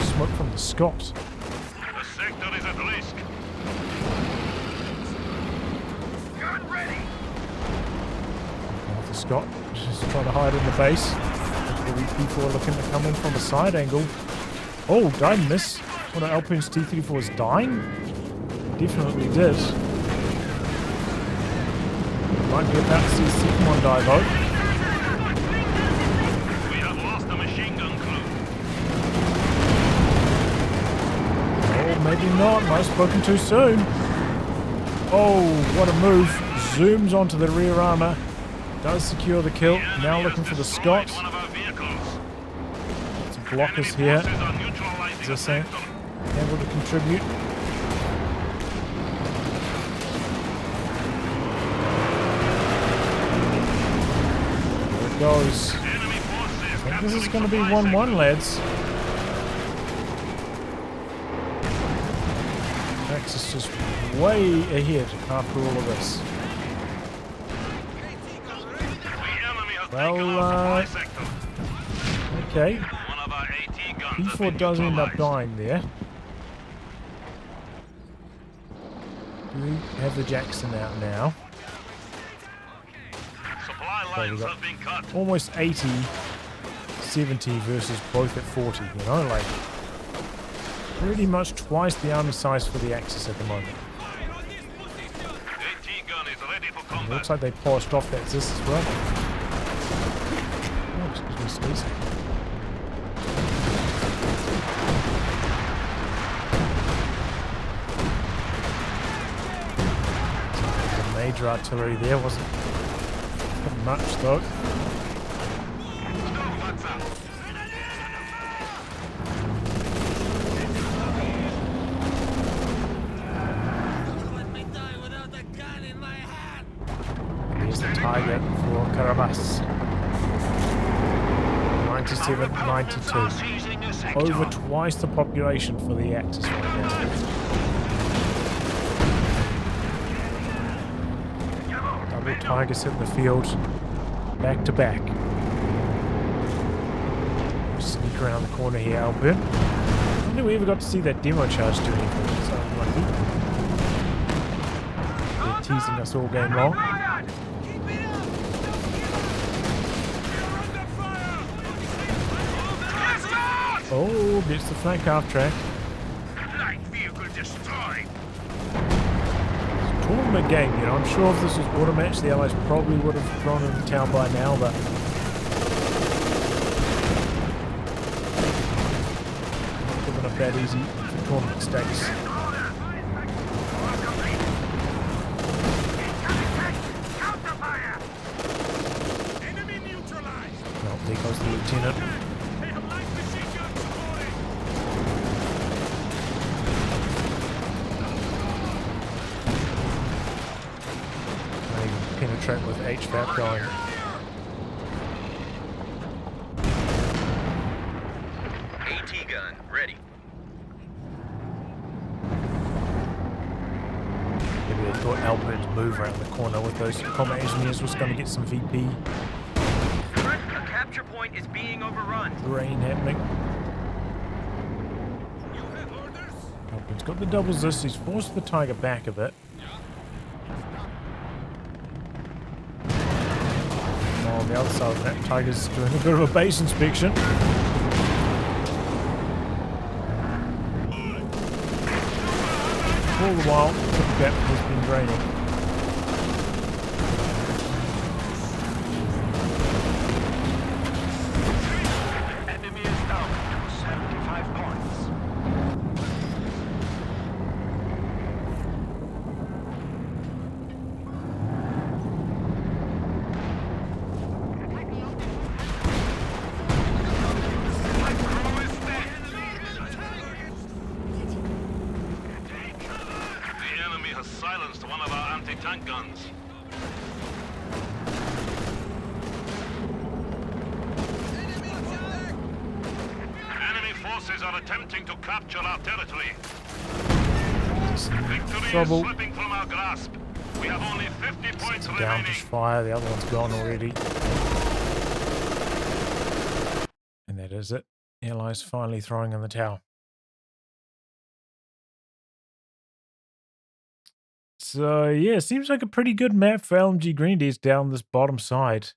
Smoke from the Scot. The sector is at risk. Gun ready. The Scot just trying to hide in the base. The P4 looking to come in from a side angle. Oh, did miss. One of elpern's T-34 is dying? Definitely did. Might be about to see a second one die though. We have lost the machine gun crew. Oh, maybe not. Might have spoken too soon. Oh, what a move. Zooms onto the rear armor. Does secure the kill. Now looking for the Scot. One of our vehicles. Some blockers here. Forces are neutralizing Is the this saying? sector. Able to contribute. There it goes. Enemy forces I think this is capturing going to be supply 1-1, sector. lads. Axis just way ahead after all of this. The enemy has Well, taken our supply sector. Okay. One of our AT guns has P4 been does end up neutralized. dying there. Do we have the Jackson out now? Supply we lines got- have been cut. Almost 80, 70 versus both at 40, you know, like pretty much twice the army size for the Axis at the moment. AT gun is ready for It combat. looks like they polished off that Zis as well. Oh, excuse me, sneeze. The major artillery there wasn't much though. Here's the target for Karabas. 97, 92. Seizing the sector. Over twice the population for the Axis right now. Double Tigers hit the field. Back to back. Sneak around the corner here, elpern. I don't think we ever got to see that demo charge do anything, so unlucky. They're teasing us all game long. Oh, gets the flank half track. Light vehicle destroyed. Tournament game, you know. I'm sure if this was auto match, the Allies probably would have thrown it into town by now, but not giving up that easy for tournament stakes. Well, there goes the lieutenant. contract with HVAC going. AT gun, ready. Maybe they thought Albert's move around the corner with those combat engineers was going to get some VP A capture point is being overrun. rain happening. Albert's got the doubles this. He's forced the Tiger back a bit. On the other side of that, Tiger's doing a bit of a base inspection. All the while, the gap has been draining. Enemy is down to 75 points. The enemy has silenced one of our anti-tank guns. Enemy forces are attempting to capture our territory. Victory Trouble. is slipping from our grasp. We have only 50 points Down remaining. just fire, the other one's gone already. And that is it. Allies finally throwing in the towel. So yeah, seems like a pretty good map for LMG Grenadiers down this bottom side.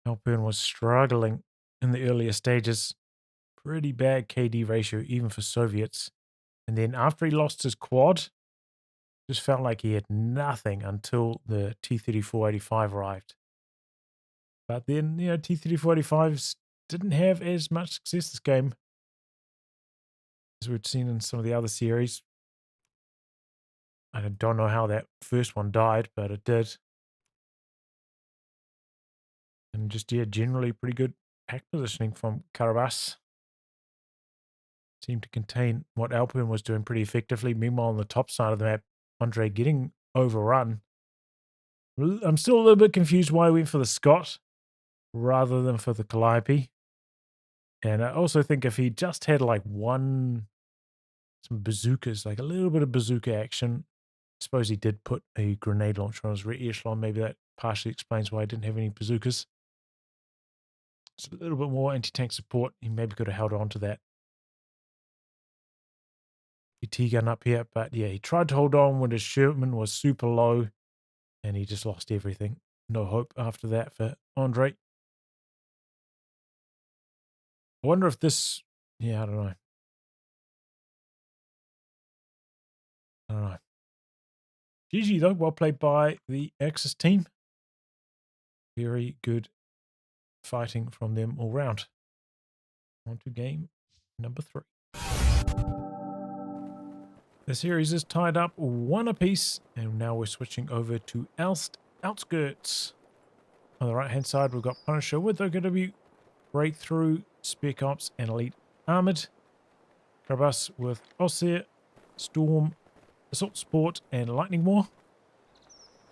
Elpern was struggling in the earlier stages. Pretty bad KD ratio even for Soviets. And then after he lost his quad, just felt like he had nothing until the T-3485 arrived. But then, you know, T-3485s didn't have as much success this game as we'd seen in some of the other series. I don't know how that first one died, but it did. And just, yeah, generally pretty good pack positioning from Karabas. Seemed to contain what Elpern was doing pretty effectively. Meanwhile, on the top side of the map, André getting overrun. I'm still a little bit confused why he went for the Scott rather than for the Calliope. And I also think if he just had like some bazookas, like a little bit of bazooka action. I suppose he did put a grenade launcher on his rear echelon. Maybe that partially explains why he didn't have any bazookas. It's a little bit more anti-tank support. He maybe could have held on to that AT gun up here. But yeah, he tried to hold on when his Sherman was super low. And he just lost everything. No hope after that for André. I wonder if this... Yeah, I don't know. GG though, well played by the Axis team. Very good fighting from them all round. On to game number 3. The series is tied up 1 apiece, and now we're switching over to Outskirts. On the right hand side, we've got Punisher with OKW, Breakthrough, Spec Ops, and Elite Armored. Karabas with Osir, Storm, Assault Sport, and Lightning War.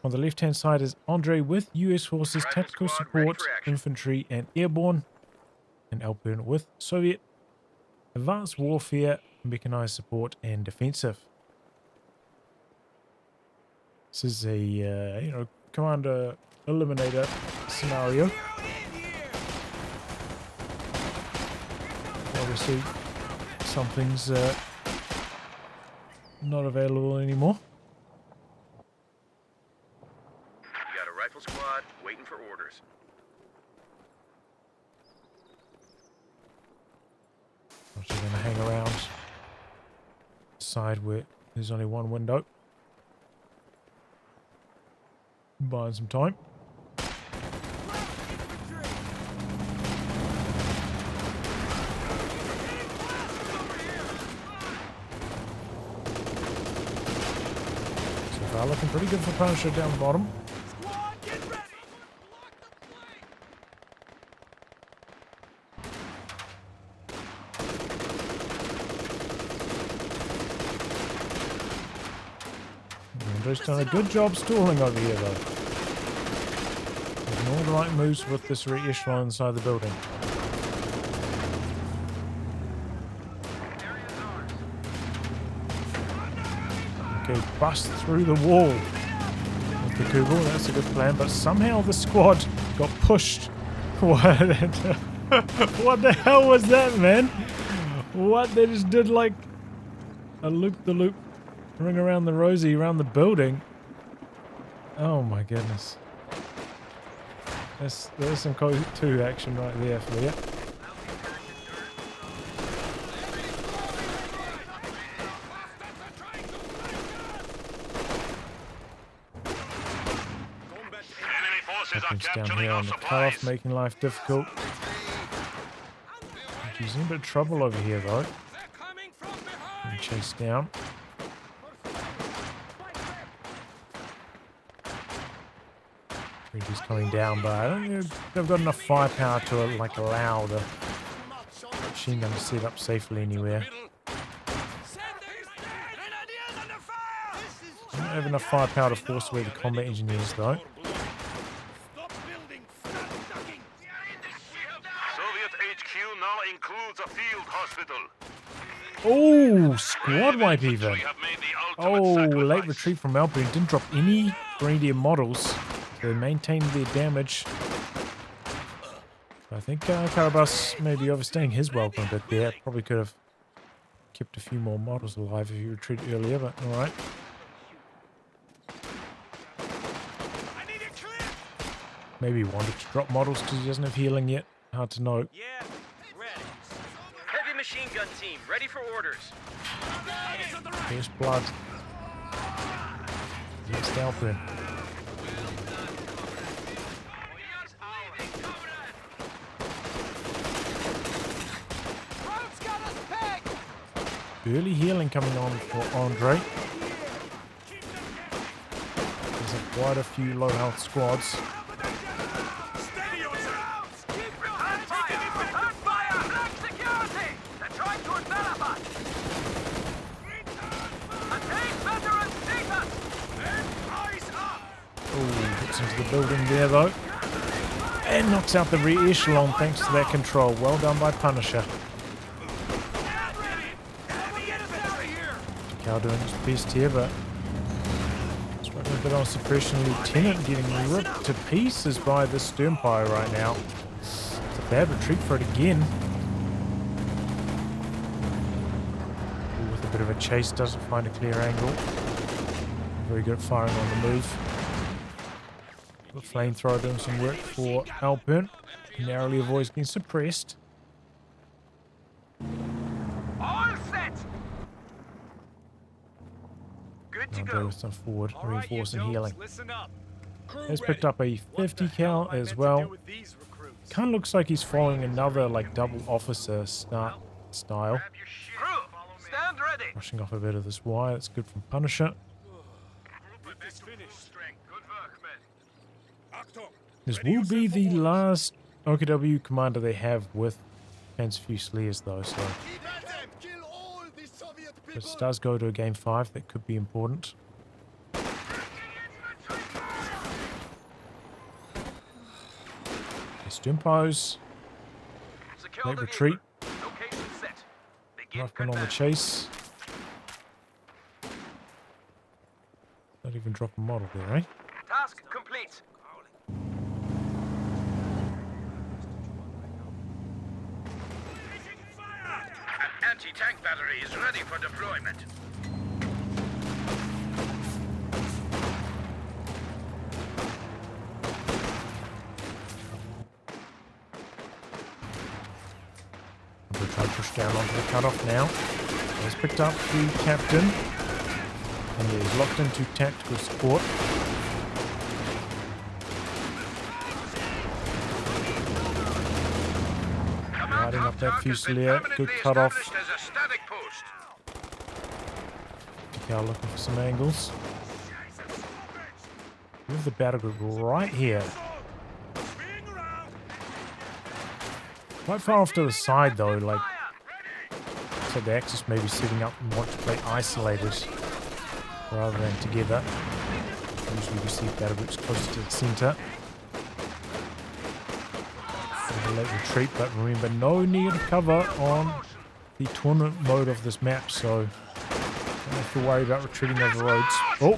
On the left hand side is André with US Forces, Rifle Tactical squad, ready Support, for action. Infantry, and Airborne. And Elpern with Soviet, Advanced Warfare, Mechanized Support, and Defensive. This is a, Commander Eliminator scenario. Obviously, something's not available anymore. You got a rifle squad waiting for orders. I'm just going to hang around the side where there's only one window. Buying some time. So far looking pretty good for Punisher down the bottom. Andre's done a good job stalling over here though. making all the right moves with this re-echelon inside the building. Okay, bust through the wall with the Kugel. That's a good plan, but somehow the squad got pushed. What? What the hell was that, man? What? They just did like a loop-the-loop ring around the rosy around the building. Oh my goodness. There's some COH2 action right there for you. Enemy forces are Happens down capturing here our on the supplies. cutoff, making life difficult. He's in a bit of trouble over here though. Being chased down. He's coming down, but I don't think they've got enough firepower to like allow the machine gun to sit up safely anywhere. They don't have enough firepower to force away the combat engineers though. Soviet HQ now includes a field hospital. Oh, squad wipe even. We have made the Oh, ultimate late sacrifice. retreat from Alpern. Didn't drop any grenadier models. They maintained their damage. I think Karabas may be overstaying his welcome a bit there. Probably could have kept a few more models alive if he retreated earlier, but alright. Maybe he wanted to drop models because he doesn't have healing yet. Hard to know. Yeah, ready. Heavy machine gun team, ready for orders. There's blood. Next Alpern. Early healing coming on for André. There's quite a few low health squads. Oh, gets into the building there though. And knocks out the re-echelon thanks to that control. Well done by Punisher. Cow doing his best here, but struggling a bit on suppression. Lieutenant getting ripped to pieces by the Sternpire right now. It's a bad retreat for it again. Ooh, with a bit of a chase, doesn't find a clear angle. Very good at firing on the move. The flamethrower doing some work for Alpern. He narrowly avoids getting suppressed. All set. Good to André go. with some forward All right, you reinforcing don'ts, healing. listen up. He's picked up a 50 cal as well. Kind of looks like he's following another like double officer style. Crew, stand ready. Brushing off a bit of this wire. That's good from Punisher. This will be the last OKW commander they have with Panzer Fusiliers though, so if this does go to a game 5, that could be important. Sternpires. Secure Late the retreat. neighbor. Location set. Begin Ruffman on the command. chase. Not even drop a model there, eh? Task complete. An anti-tank battery is ready for deployment. We'll try to push down onto the cutoff now. He's picked up the captain. And he's locked into tactical support. Riding up that Fusilier. Good cutoff. As a static post. Tikal looking for some angles. We have the battle group right here. Quite far off to the side though, like so the Axis may be setting up and want to play isolated rather than together. Usually we see battle groups closer to the center. a late retreat, but remember, no negative cover on the tournament mode of this map, so don't have to worry about retreating over roads. Oh!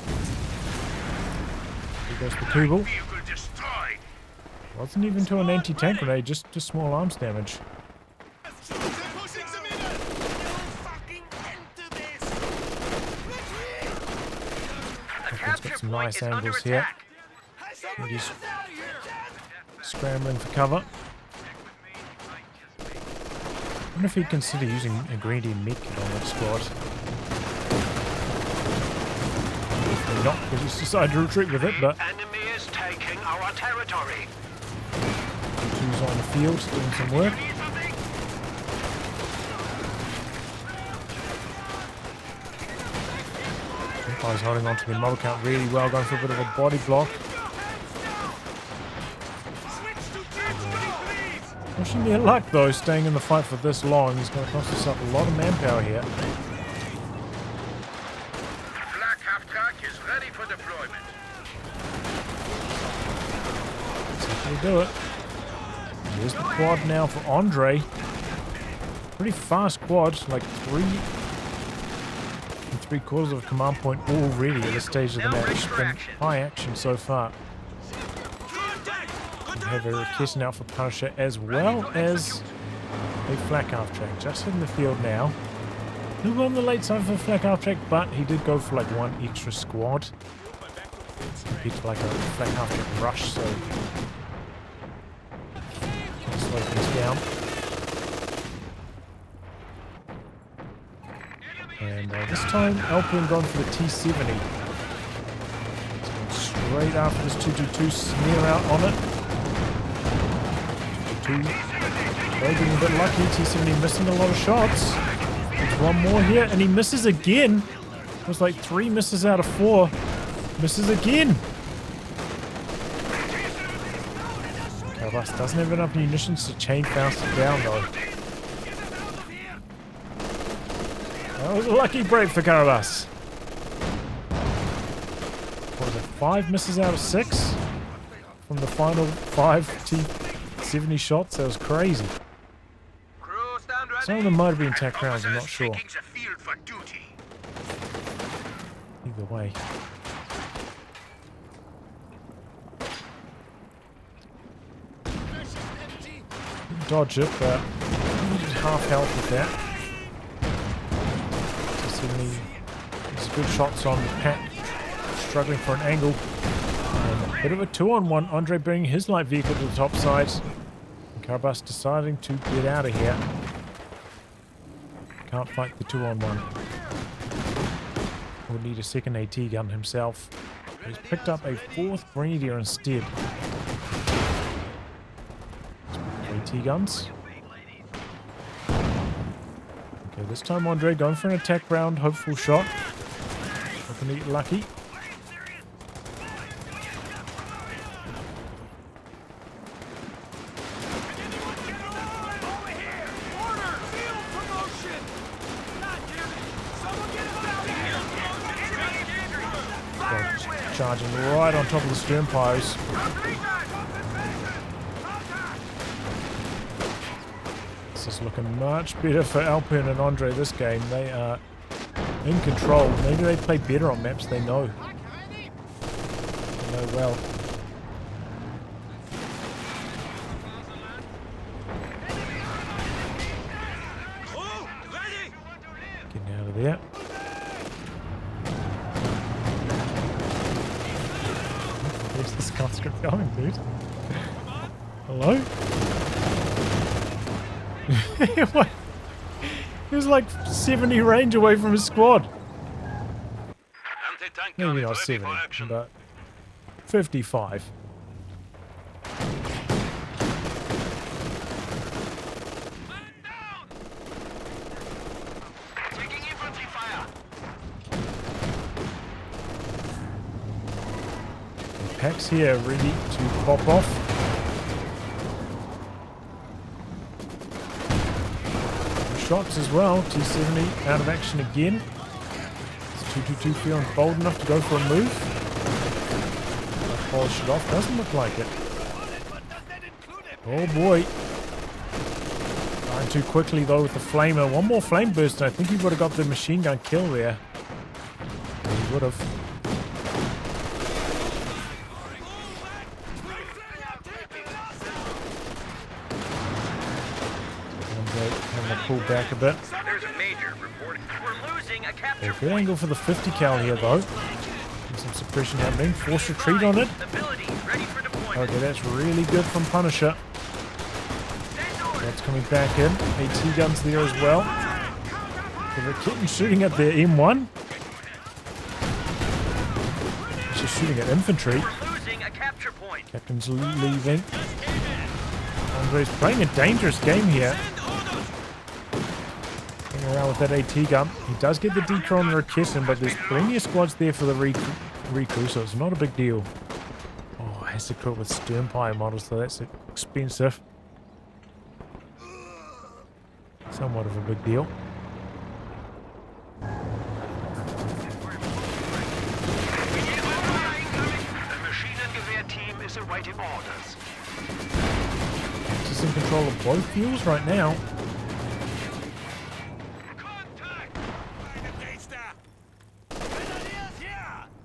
There goes the Kubel. Vehicle destroyed. Wasn't even to an anti-tank grenade, just small arms damage. He's got some nice angles here. And he's scrambling for cover. I wonder if he'd consider using a Green Team medkit on that squad. Definitely not, because he's decided to retreat with it, but Enemy is taking our territory. Two's on the field doing some work. He's holding on to the mob count really well, going for a bit of a body block. Pushing their luck though, staying in the fight for this long. He's going to cost himself a lot of manpower here. Black half-track is ready for deployment. That's how we do it. Here's the quad now for André. Pretty fast quad, like 3/4 of a command point already at this stage of the match. It's been high action so far. We have a request now for Punisher as well as a flak half track. Just in the field now. A little on the late side for a flak half track, but he did go for like one extra squad. Compared to like a flak half track rush, so slow things down. And this time, elpern gone for the T70. He's going straight after this 222, smear out on it. 222, getting a bit lucky. T70 missing a lot of shots. There's one more here, and he misses again. It was like 3 misses out of 4. Misses again. Karabas doesn't have enough munitions to chain fast it down though. That was a lucky break for Karabas. What was it, 5 misses out of 6? From the final 5 T70 shots? That was crazy. Some of them might have been tack rounds, I'm not sure. Either way. Didn't dodge it, but needed half health with that. There's good shots on the pack, struggling for an angle. And a bit of a 2-on-1. André bringing his light vehicle to the top side. And Karabas deciding to get out of here. Can't fight the 2-on-1. Will need a second AT gun himself. He's picked up a 4th Grenadier instead. AT guns. Okay, this time André going for an attack round, hopeful shot. Hoping to get lucky. Charging right on top of the stern piles. This is looking much better for elpern and André this game. They are in control. Maybe they play better on maps they know. They know well. Getting out of there. Where's this conscript going, dude? Hello? What? He was like 70 range away from his squad. Maybe not 70, but 55. Taking infantry fire. Packs here ready to pop off. Shots as well. T70 out of action again. Is 222 feeling bold enough to go for a move? Polish it off. Doesn't look like it. Oh boy. Firing too quickly though with the flamer. One more flame burst, and I think he would have got the machine gun kill there. He would have. Having to pull back a bit. There's a major reporting. We're losing a capture Good angle for the 50 cal here though. Some suppression happening. Force retreat on it. Ability ready for deployment. Okay, that's really good from Punisher. That's coming back in. AT guns there as well. So the kitten shooting at their M1. He's just shooting at infantry. We're losing a capture point. Captain's leaving. Andre's playing a dangerous game here. Going around with that AT gun. He does get the decron and the kitten, but there's plenty of squads there for the recrew, so it's not a big deal. Oh, has to equip with Sternpire models, so that's expensive. Somewhat of a big deal. The machine and gewehr team is awaiting orders. Just in control of both fuels right now.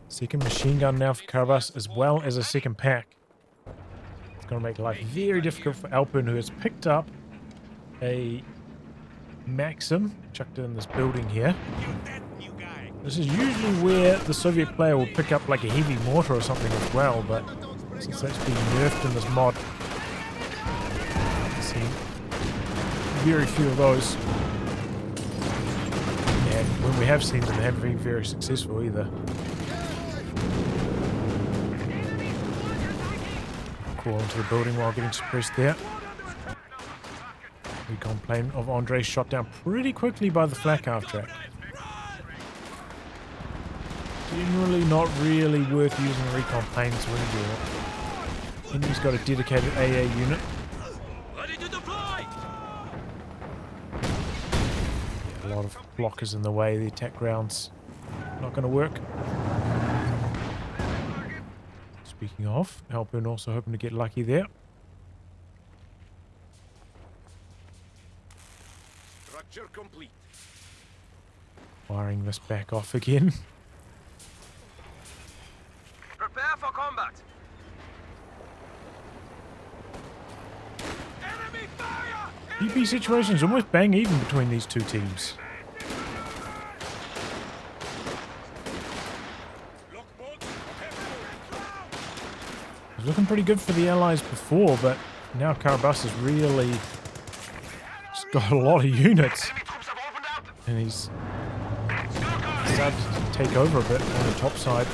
Second machine gun now for Karabas, as well as a second pack. It's going to make life very difficult for elpern, who has picked up a Maxim, chucked it in this building here. This is usually where the Soviet player will pick up like a heavy mortar or something as well, but since that's being nerfed in this mod, I've seen very few of those. And when we have seen them, they haven't been very successful either. Crawl into the building while getting suppressed there. Recon plane of André shot down pretty quickly by the flak half track. Generally not really worth using recon planes when you're... Enemy's got a dedicated AA unit. A lot of blockers in the way, the attack ground's not going to work. Speaking of, elpern also hoping to get lucky there. Structure complete. Firing this back off again. Prepare for combat. Enemy fire! DP situation's almost bang even between these two teams. It was looking pretty good for the Allies before, but now Karabas has really just got a lot of units. And he's started to take over a bit on the top side.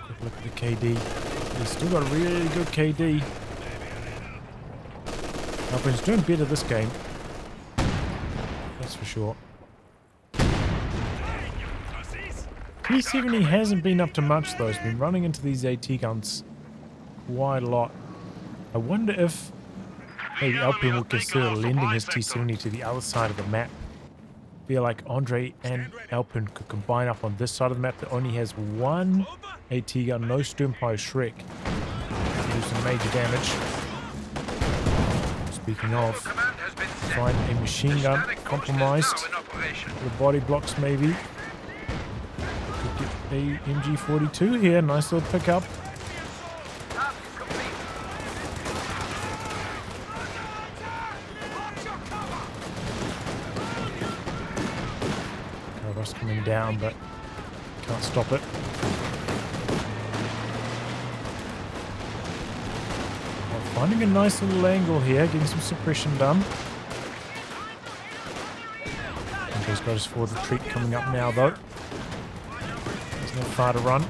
Quick look at the KD. He's still got a really good KD. Elpern's doing better this game. That's for sure. T70 hasn't been up to much though. He's been running into these AT guns quite a lot. I wonder if maybe elpern will consider lending his T70 to the other side of the map. Feel like André and elpern could combine up on this side of the map that only has one AT gun, no Sternpire Shrek. Do some major damage. Speaking of, find a machine gun compromised. The body blocks maybe. Could get a MG42 here. Nice little pickup. Karabas coming down, but can't stop it. Finding a nice little angle here, getting some suppression done. André's got his forward retreat coming up now though. There's no far to run.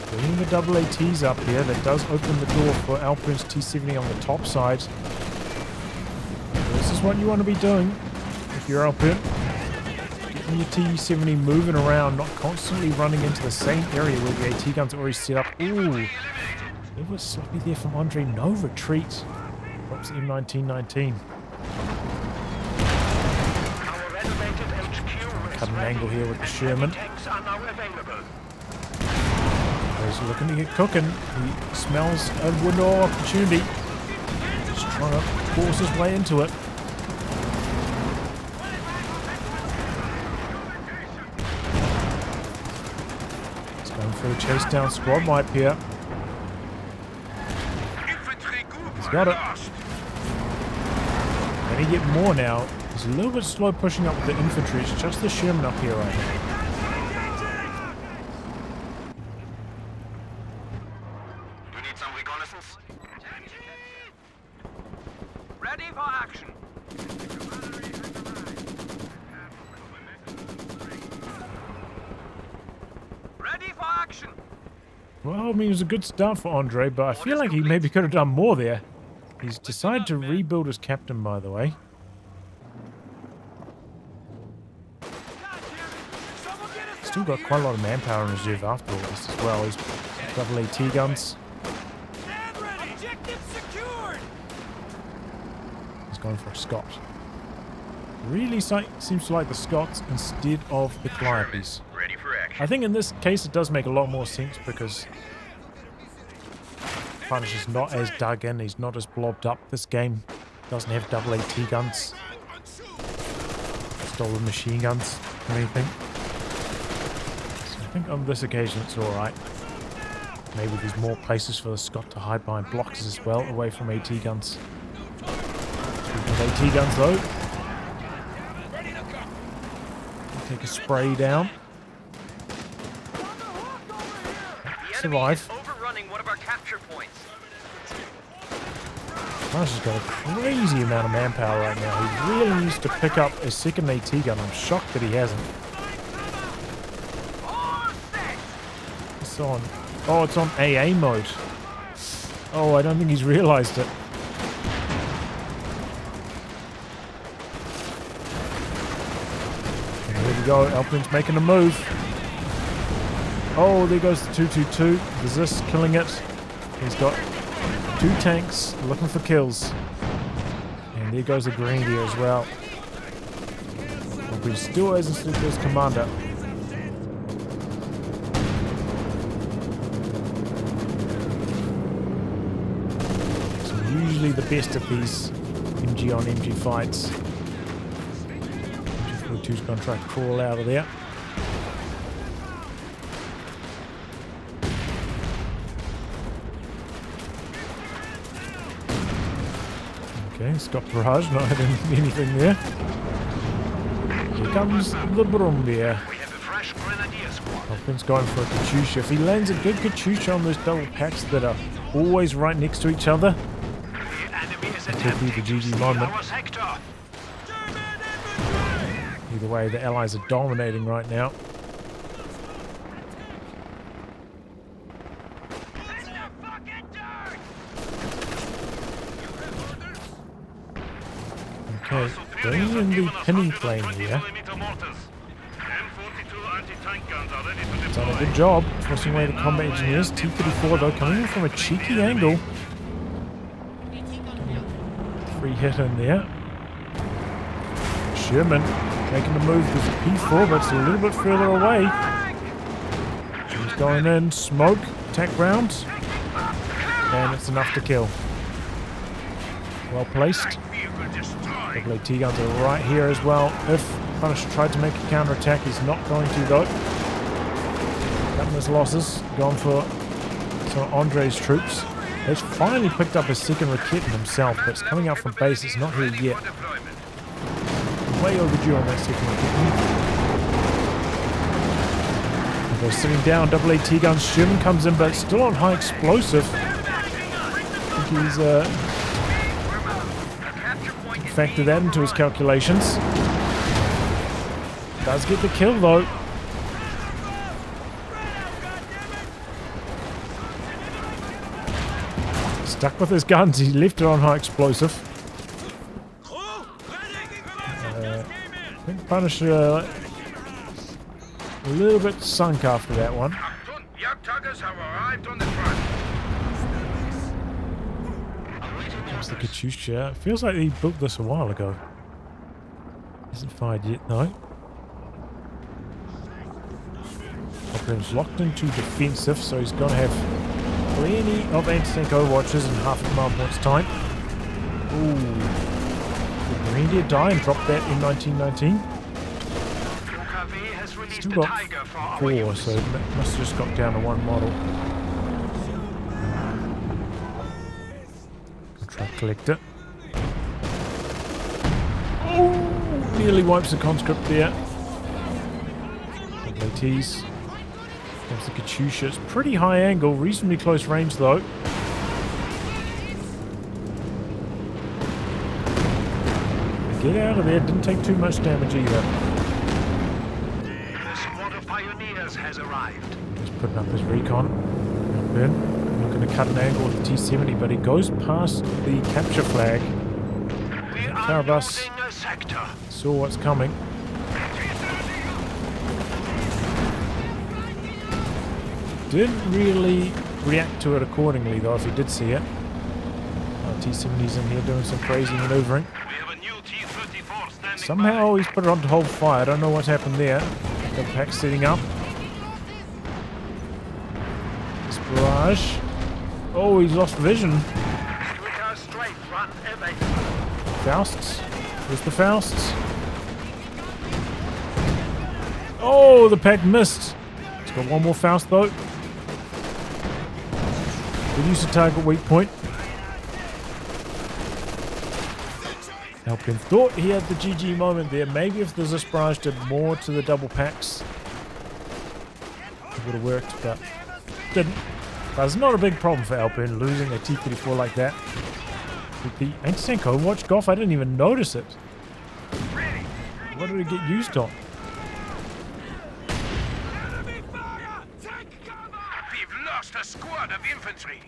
Bringing the double ATs up here, that does open the door for elpern's T70 on the top side. This is what you want to be doing if you're elpern. Getting your T70 moving around, not constantly running into the same area where the AT guns are already set up. Ooh. It was sloppy there from André. No retreat. Drops M1919. Cut an angle here with the Sherman. He's looking to get cooking. He smells a window of opportunity. Trying to force his way into it. He's going for a chase down squad wipe here. He's got it. Can he get more now? He's a little bit slow pushing up with the infantry. It's just the Sherman up here right now. You need some reconnaissance? Ready for action. Ready for action. Well, I mean, it was a good start for Andre, but I feel like he maybe could have done more there. He's decided to rebuild his captain, by the way. Still got quite a lot of manpower in reserve after all this as well. He's double AT guns. He's going for a Scot. Really seems to like the Scots instead of the Calliopes. Ready for action. I think in this case it does make a lot more sense because Punisher's not as dug in, he's not as blobbed up. This game doesn't have double AT guns, stolen machine guns or anything. So I think on this occasion it's alright. Maybe there's more places for the Scot to hide behind blocks as well, away from AT guns. Speaking of AT guns though, take a spray down. Survive. Overrunning one of our capture points. Punisher's got a crazy amount of manpower right now. He really needs to pick up a second AT gun. I'm shocked that he hasn't. It's on. Oh, it's on AA mode. Oh, I don't think he's realized it. And here we go. Elpern's making a move. Oh, there goes the 222. Resist, killing it. He's got 2 tanks looking for kills. And there goes the Grenadier as well. But he still hasn't slipped his commander. So usually the best of these MG on MG fights. MG42's going to try to crawl out of there. Okay, stop barrage, not hitting anything there. Here comes the Brumbier. We have a fresh grenadier squad. Elpern's going for a Katyusha. If he lands a good Katyusha on those double packs that are always right next to each other, The enemy is that could be the attempting to GG steal moment. our sector. Either way, the Allies are dominating right now. Okay, bringing in the pinning plane here. It's done a good job forcing away the combat engineers. T-34 though coming in from a cheeky angle. Free hit in there. Sherman making the move with the P4, but it's a little bit further away. He's going in, smoke, attack rounds, and it's enough to kill. Well placed. Double AT guns are right here as well. If Punisher tried to make a counterattack, he's not going to though. Cutting his losses, going for some of Andre's troops. He's finally picked up his second Raketin himself, but it's coming out from base. It's not here yet. Way overdue on that second Raketin. They're sitting down, double AT guns. Sherman comes in, but it's still on high explosive. I think he's factor that into his calculations. Does get the kill though. Stuck with his guns, he left it on high explosive. I think Punisher a little bit sunk after that one. Jagdtuggers have arrived on the front. There's the Katyusha. It feels like he built this a while ago. Isn't fired yet though. Elpern's locked into defensive, so he's going to have plenty of anti-tank overwatches in half a command point's time. Did Reindeer die and drop that in 1919? UKW has released Still the got Tiger for our 4, use. so it must have just got down to 1 model. I'll try to collect it. Oh! Nearly wipes the conscript there. ATs. Comes the Katyusha. It's pretty high angle, reasonably close range though. Get out of there, didn't take too much damage either. The squad of pioneers has arrived. Just putting up his recon. Up in. Looking to cut an angle with the T-70, but he goes past the capture flag. We are Karabas losing a sector. saw what's coming. Didn't really react to it accordingly though, if he did see it. T-70's in here doing some crazy maneuvering. We have a new T-34 standing Somehow he's put it on to hold fire. I don't know what's happened there. The pack setting up. This barrage. Oh, he's lost vision. Quicker straight run evade. Fausts. Where's the Fausts? Oh, the pack missed. It's got one more Faust though. Good use of target weak point. Elpern thought he had the GG moment there. Maybe if the barrage did more to the double packs, it would have worked, but didn't. But it's not a big problem for Elpern losing a T-34 like that. With the anti-tank Overwatch Goff, I didn't even notice it. What did it get used on? We've lost a squad of infantry.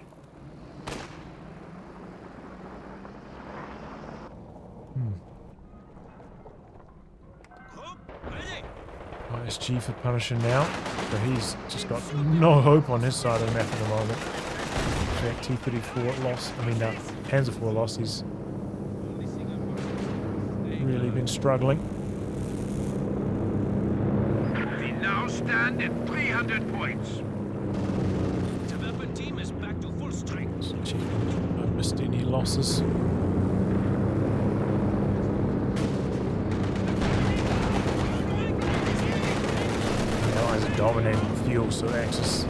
ISG for Punisher now, but he's just got no hope on his side of the map at the moment. In fact, T-34 loss, Panzer IV loss, he's really been struggling. We now stand at 300 points. Development team is back to full strength. I missed any losses. Dominating the field, so Axis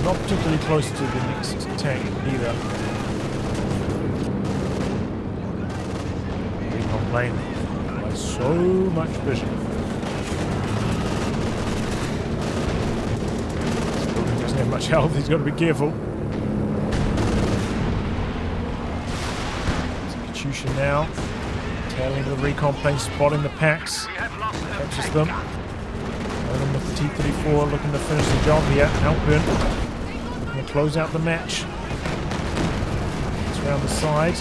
not particularly close to the next tank either. Recon plane by so much vision. This building doesn't have much health, he's got to be careful. It's Katyusha now, tailing the recon plane, spotting the packs, We have lost a catches them. With the T-34 looking to finish the job here. Elpern looking to close out the match. It's around the side.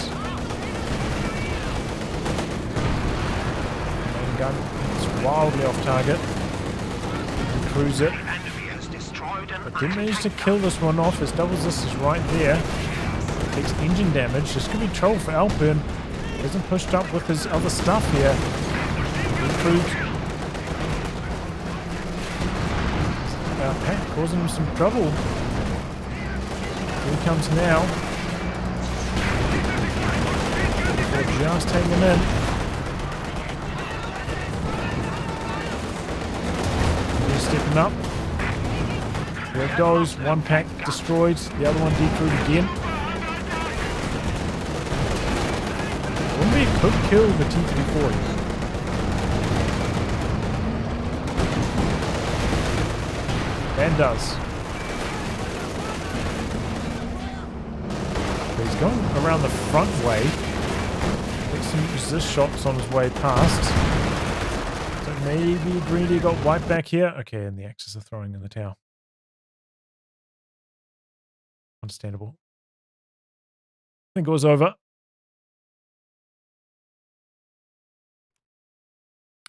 Main gun is wildly off target. Cruise it. enemy has destroyed an But didn't manage to kill this one off. His double assist is right there. Takes engine damage. This could be trouble for Elpern. Hasn't pushed up with his other stuff here. Recruit. Pack causing him some trouble. Here he comes now. They're just taking him in. He's stepping up. There it goes. One pack destroyed. The other one decrewed again. Wouldn't be could kill the T-34. And does. But he's going around the front way. Takes some resist shots on his way past. So maybe Greedy got wiped back here. Okay, and the Axis are throwing in the towel. Understandable. I think it was over.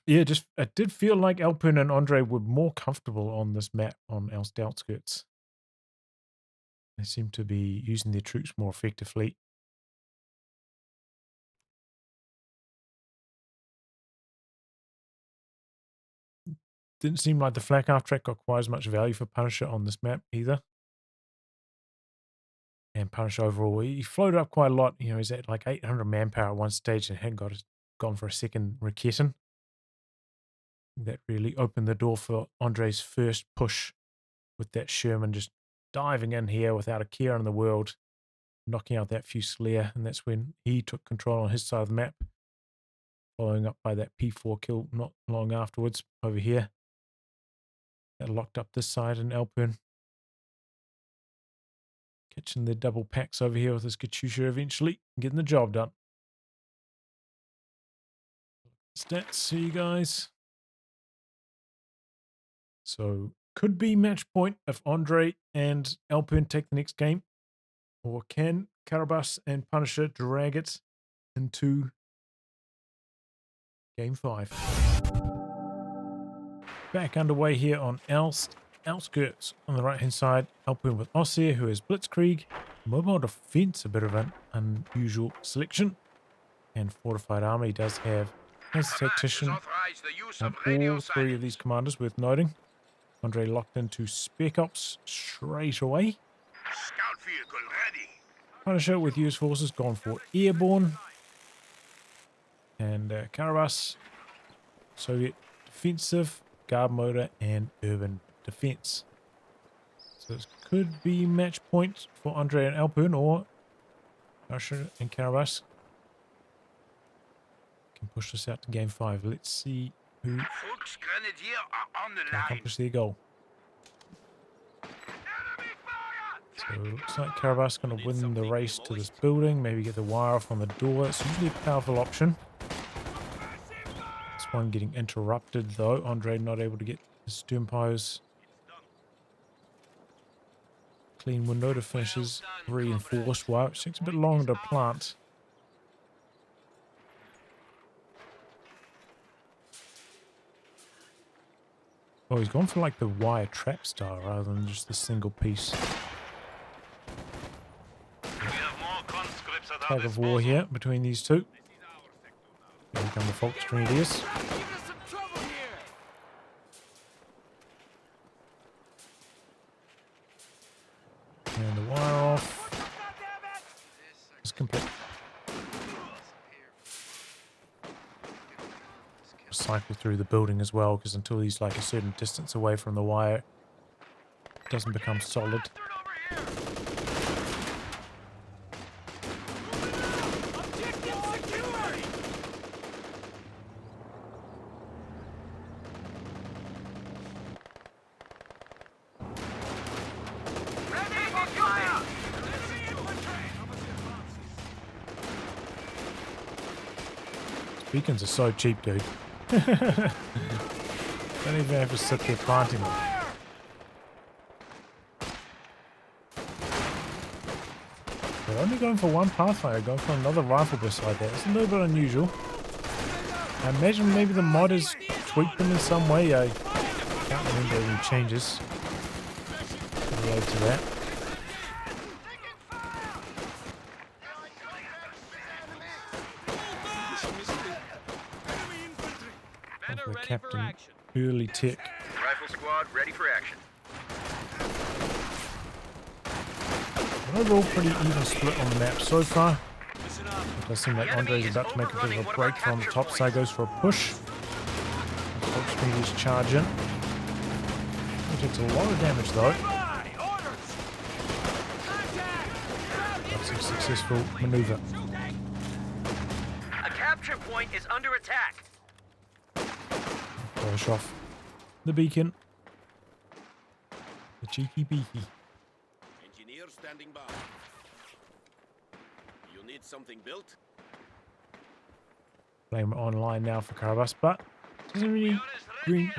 Yeah, just it did feel like Elpern and André were more comfortable on this map on the outskirts. They seem to be using their troops more effectively. Didn't seem like the flak half track got quite as much value for Punisher on this map either. and Punisher overall. He floated up quite a lot. You know, he's at like 800 manpower at one stage and hadn't gone for a second raketing. That really opened the door for Andre's first push with that Sherman just diving in here without a care in the world, knocking out that Fusilier, and that's when he took control on his side of the map, following up by that P4 kill not long afterwards over here. That locked up this side in elpern. Catching the double packs over here with his Katyusha eventually, getting the job done. Stats, see you guys. So, could be match point if André and elpern take the next game. Or can Karabas and Punisher drag it into Game 5? Back underway here on outskirts. On the right hand side, elpern with Ossier, who is Blitzkrieg. Mobile defense, a bit of an unusual selection. And fortified army does have his tactician on all three of these commanders, worth noting. André locked into Spec Ops straight away. Scout vehicle ready. Punisher with US forces gone for airborne. And Karabas, Soviet defensive, guard motor, and urban defense. So this could be match point for André and elpern, or Punisher and Karabas can push this out to Game 5. Let's see who Volksgrenadier are on the can line. accomplish their goal. So it looks like Karabas going to win the race to this building, maybe get the wire off on the door. It's usually a powerful option. This one getting interrupted though. André not able to get his Sturmpires clean window to finish his reinforced wire, which takes a bit longer to plant. Oh, he's gone for like the wire trap style rather than just the single piece. Tug of war here between these two. Here come the Volksgrenadiers. And the wire off. It's complete. Cycle through the building as well, because until he's like a certain distance away from the wire, it doesn't become solid. Beacons are so cheap, dude. Don't even have to sit there planting them. They're only going for one pathfinder, going for another rifle beside that. It's a little bit unusual. I imagine maybe the modders tweaked them in some way. I can't remember any changes related to that. The captain, early tech. Rifle squad ready for action. Overall, pretty even split on the map so far. It does seem like Andre's about to make a bit of a breakthrough on the top side, goes for a push. Volksgrenadiers charge in. He takes a lot of damage though. That's a successful maneuver. A capture point is under attack. Polish off the beacon. The cheeky beaky. Engineer standing by. You need something built? Flame online now for Karabas, but doesn't really green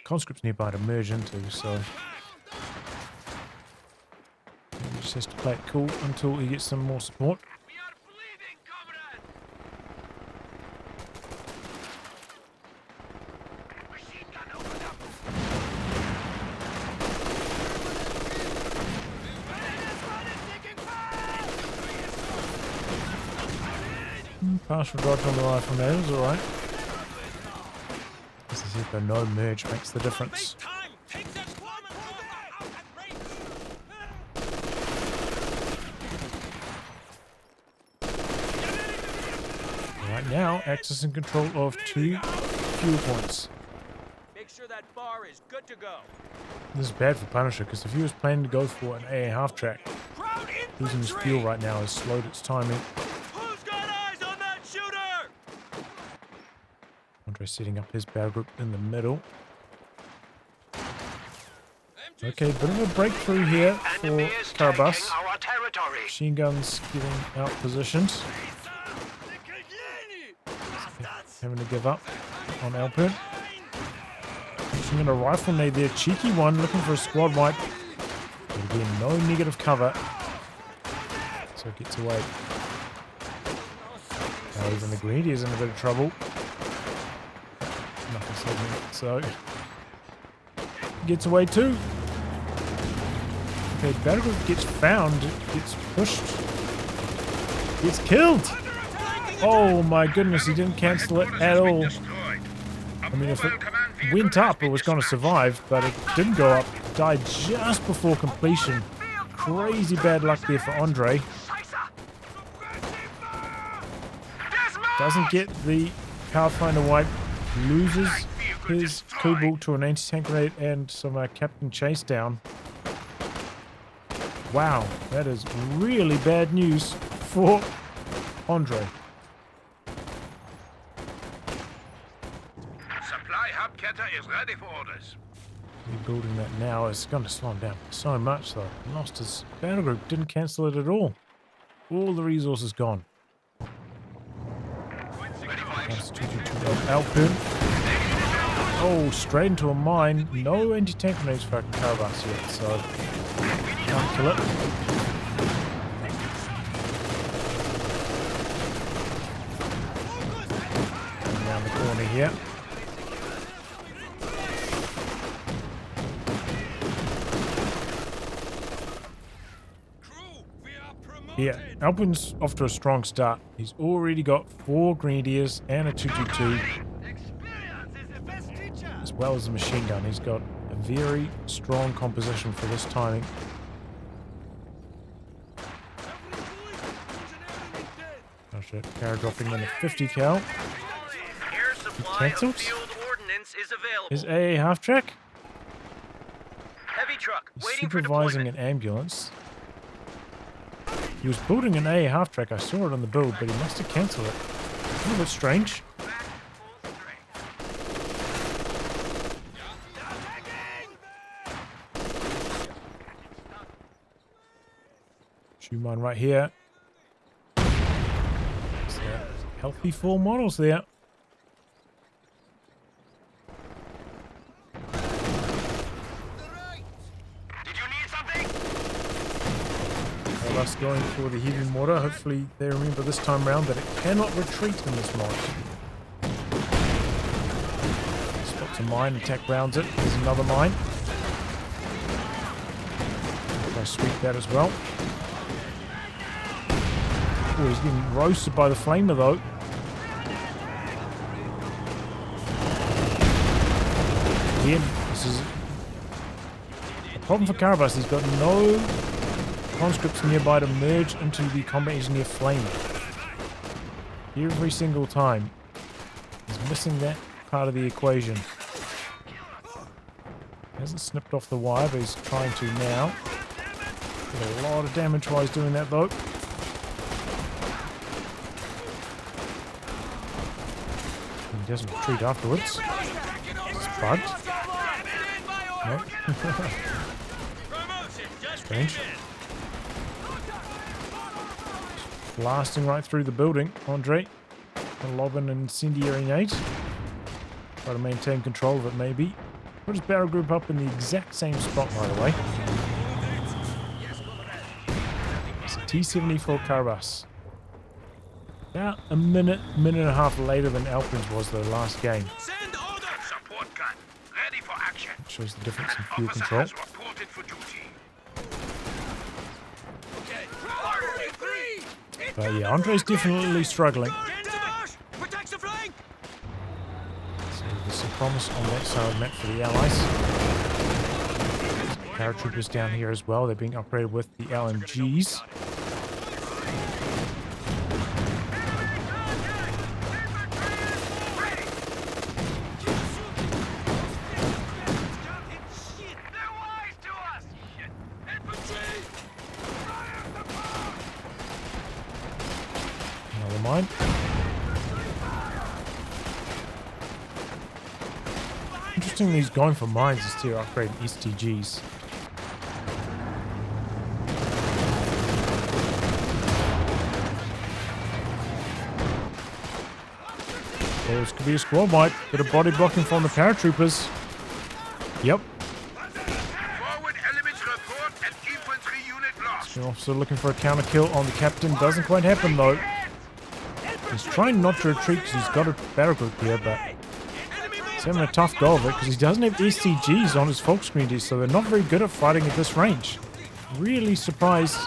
conscripts nearby to merge into, so he just has to play it cool until he gets some more support. We are bleeding, comrade. Machine gun open up. Partial dodge on the rifle there is alright. This is it though, no merge makes the difference. now accessing control of 2 fuel points. Make sure that bar is good to go. This is bad for Punisher, because if he was planning to go for an AA half-track, losing his fuel right now has slowed its timing. Who's got eyes on that shooter? André setting up his battle group in the middle. Okay, bit of a breakthrough here for Enemy is taking Karabas. our territory. Machine guns getting out positioned. Having to give up on elpern. Using a rifle nade there. Cheeky one, looking for a squad wipe. But again, no negative cover. So it gets away. Now even the greedy is in a bit of trouble. Nothing's happening, so gets away too. Okay, battle group gets found, gets pushed, gets killed. Oh my goodness, he didn't cancel it at all. I mean, if it went up, it was going to survive, but it didn't go up. Died just before completion. Crazy bad luck there for André. Doesn't get the Pathfinder wipe. Loses his Kubel to an anti-tank grenade and some Captain Chase down. Wow, that is really bad news for André. Supply hub Keta is ready for orders. Rebuilding that now is going to slow him down so much though. Lost his battle group, didn't cancel it at all. All the resources gone. elpern. Oh, straight into a mine. No anti-tank grenades for Karabas yet, so can't kill it. Around the corner here. Yeah, elpern's off to a strong start. He's already got 4 grenadiers and a 222. As well as a machine gun. He's got a very strong composition for this timing. Oh shit, Kara dropping in a 50 cal. Air supply of cancelled? field ordnance is available. Is AA half-track? Heavy truck He's waiting for supervising deployment. an ambulance. He was building an AA half-track. I saw it on the build, but he must have cancelled it. A little bit strange. Shoe mine right here. So, healthy 4 models there. Us going for the heavy mortar. Hopefully they remember this time round that it cannot retreat in this mod. Spots a mine, attack rounds it. There's another mine. Try to sweep that as well. Oh, he's getting roasted by the flamer though. Again, this is a problem for Karabas. He's got no conscripts nearby to merge into the combat engineer flamer. Every single time. He's missing that part of the equation. He hasn't snipped off the wire, but he's trying to now. Did a lot of damage while he's doing that though. He doesn't retreat afterwards. It's bugged. No. Strange. Blasting right through the building, André. And lob an incendiary nade. Try to maintain control of it, maybe. Put his barrel group up in the exact same spot right away. It's a T-70 for Karabas. About a minute and a half later than elpern's was the last game. Send order! Support gun. Ready for action. That shows the difference in fuel Officer control. has reported for duty. But yeah, Andre's definitely struggling. Protect the flank! So there's some promise on that side map for the allies. Paratroopers down here as well. They're being upgraded with the LMGs. Interestingly, he's going for mines instead of upgrading STGs. Oh, this could be a squad wipe. Bit of body blocking from the paratroopers. Yep. Forward elements report an infantry unit lost. The officer looking for a counter kill on the captain. Doesn't quite happen though. He's trying not to retreat because he's got a battle group here, but he's having a tough go of it because he doesn't have STGs on his Volksgrenadiers, so they're not very good at fighting at this range. Really surprised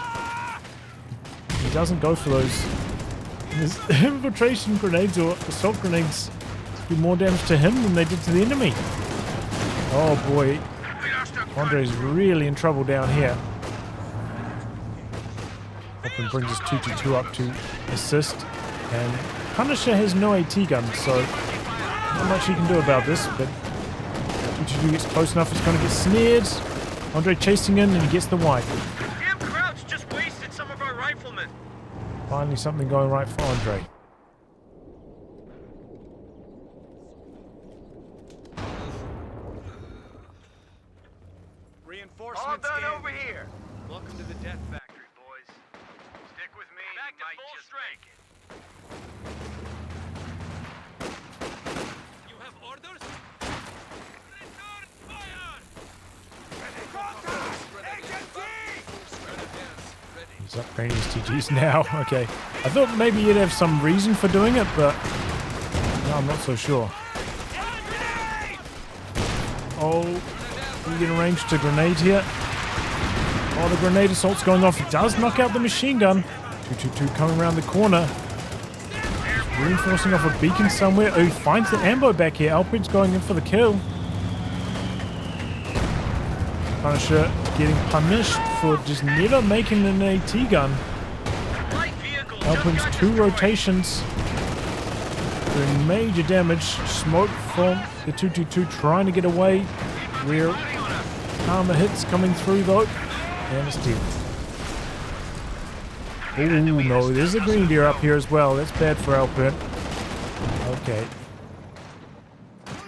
he doesn't go for those. His infiltration grenades or assault grenades do more damage to him than they did to the enemy. Oh boy, Andre's really in trouble down here. Elpern brings his 222 up to assist, and Punisher has no AT gun, so not much he can do about this, but 222 gets close enough, he's going to get snared. Andre chasing in, and he gets the wipe. Damn Krauts just wasted some of our riflemen. Finally something going right for Andre. Reinforcements over here. Welcome to the death factory, boys. Stick with me. Back to might full just strength. make it. You have orders? Return fire! He's upgrading his TGs now. Okay. I thought maybe he'd have some reason for doing it, but no, I'm not so sure. Oh, we get arranged to grenade here. Oh, the grenade assault's going off. It does knock out the machine gun. 222 coming around the corner. Just reinforcing off a beacon somewhere. Oh, he finds the ambo back here. Elpern's going in for the kill. Punisher getting punished for just never making an AT gun. Light vehicle. Elpern's just got 2 destroyed. rotations doing major damage. Smoke from the 222 trying to get away. Rear armor hits coming through though. And it's dead. Oh no, there's a Grenadier up here as well. That's bad for Elpern. Okay.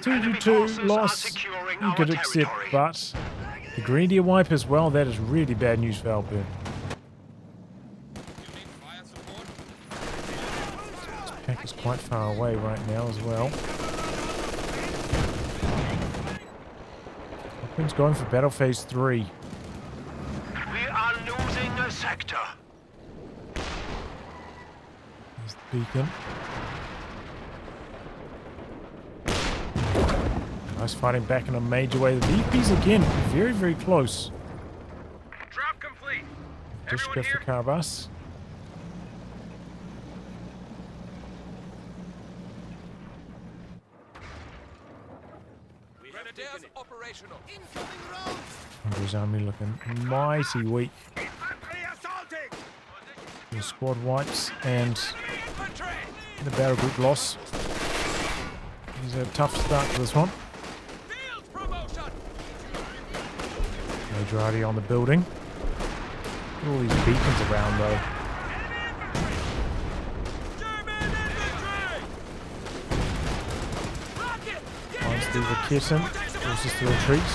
222 loss. You could accept, but the Grenadier wipe as well. That is really bad news for Elpern. This pack is quite far away right now as well. Elpern's going for battle phase 3. We are losing a sector. There's the beacon. Nice fighting back in a major way. The VPs again, very, very close. Drop complete. Just go Everyone for here? Karabas. We have taken it. Operational. Andre's army looking mighty weak. Infantry assaulting. The squad wipes and the battle group loss. He's a tough start to this one. Field promotion. Majority on the building. Look at all these beacons around though. German infantry. Rocket. Finds the kitten. Forces to retreat.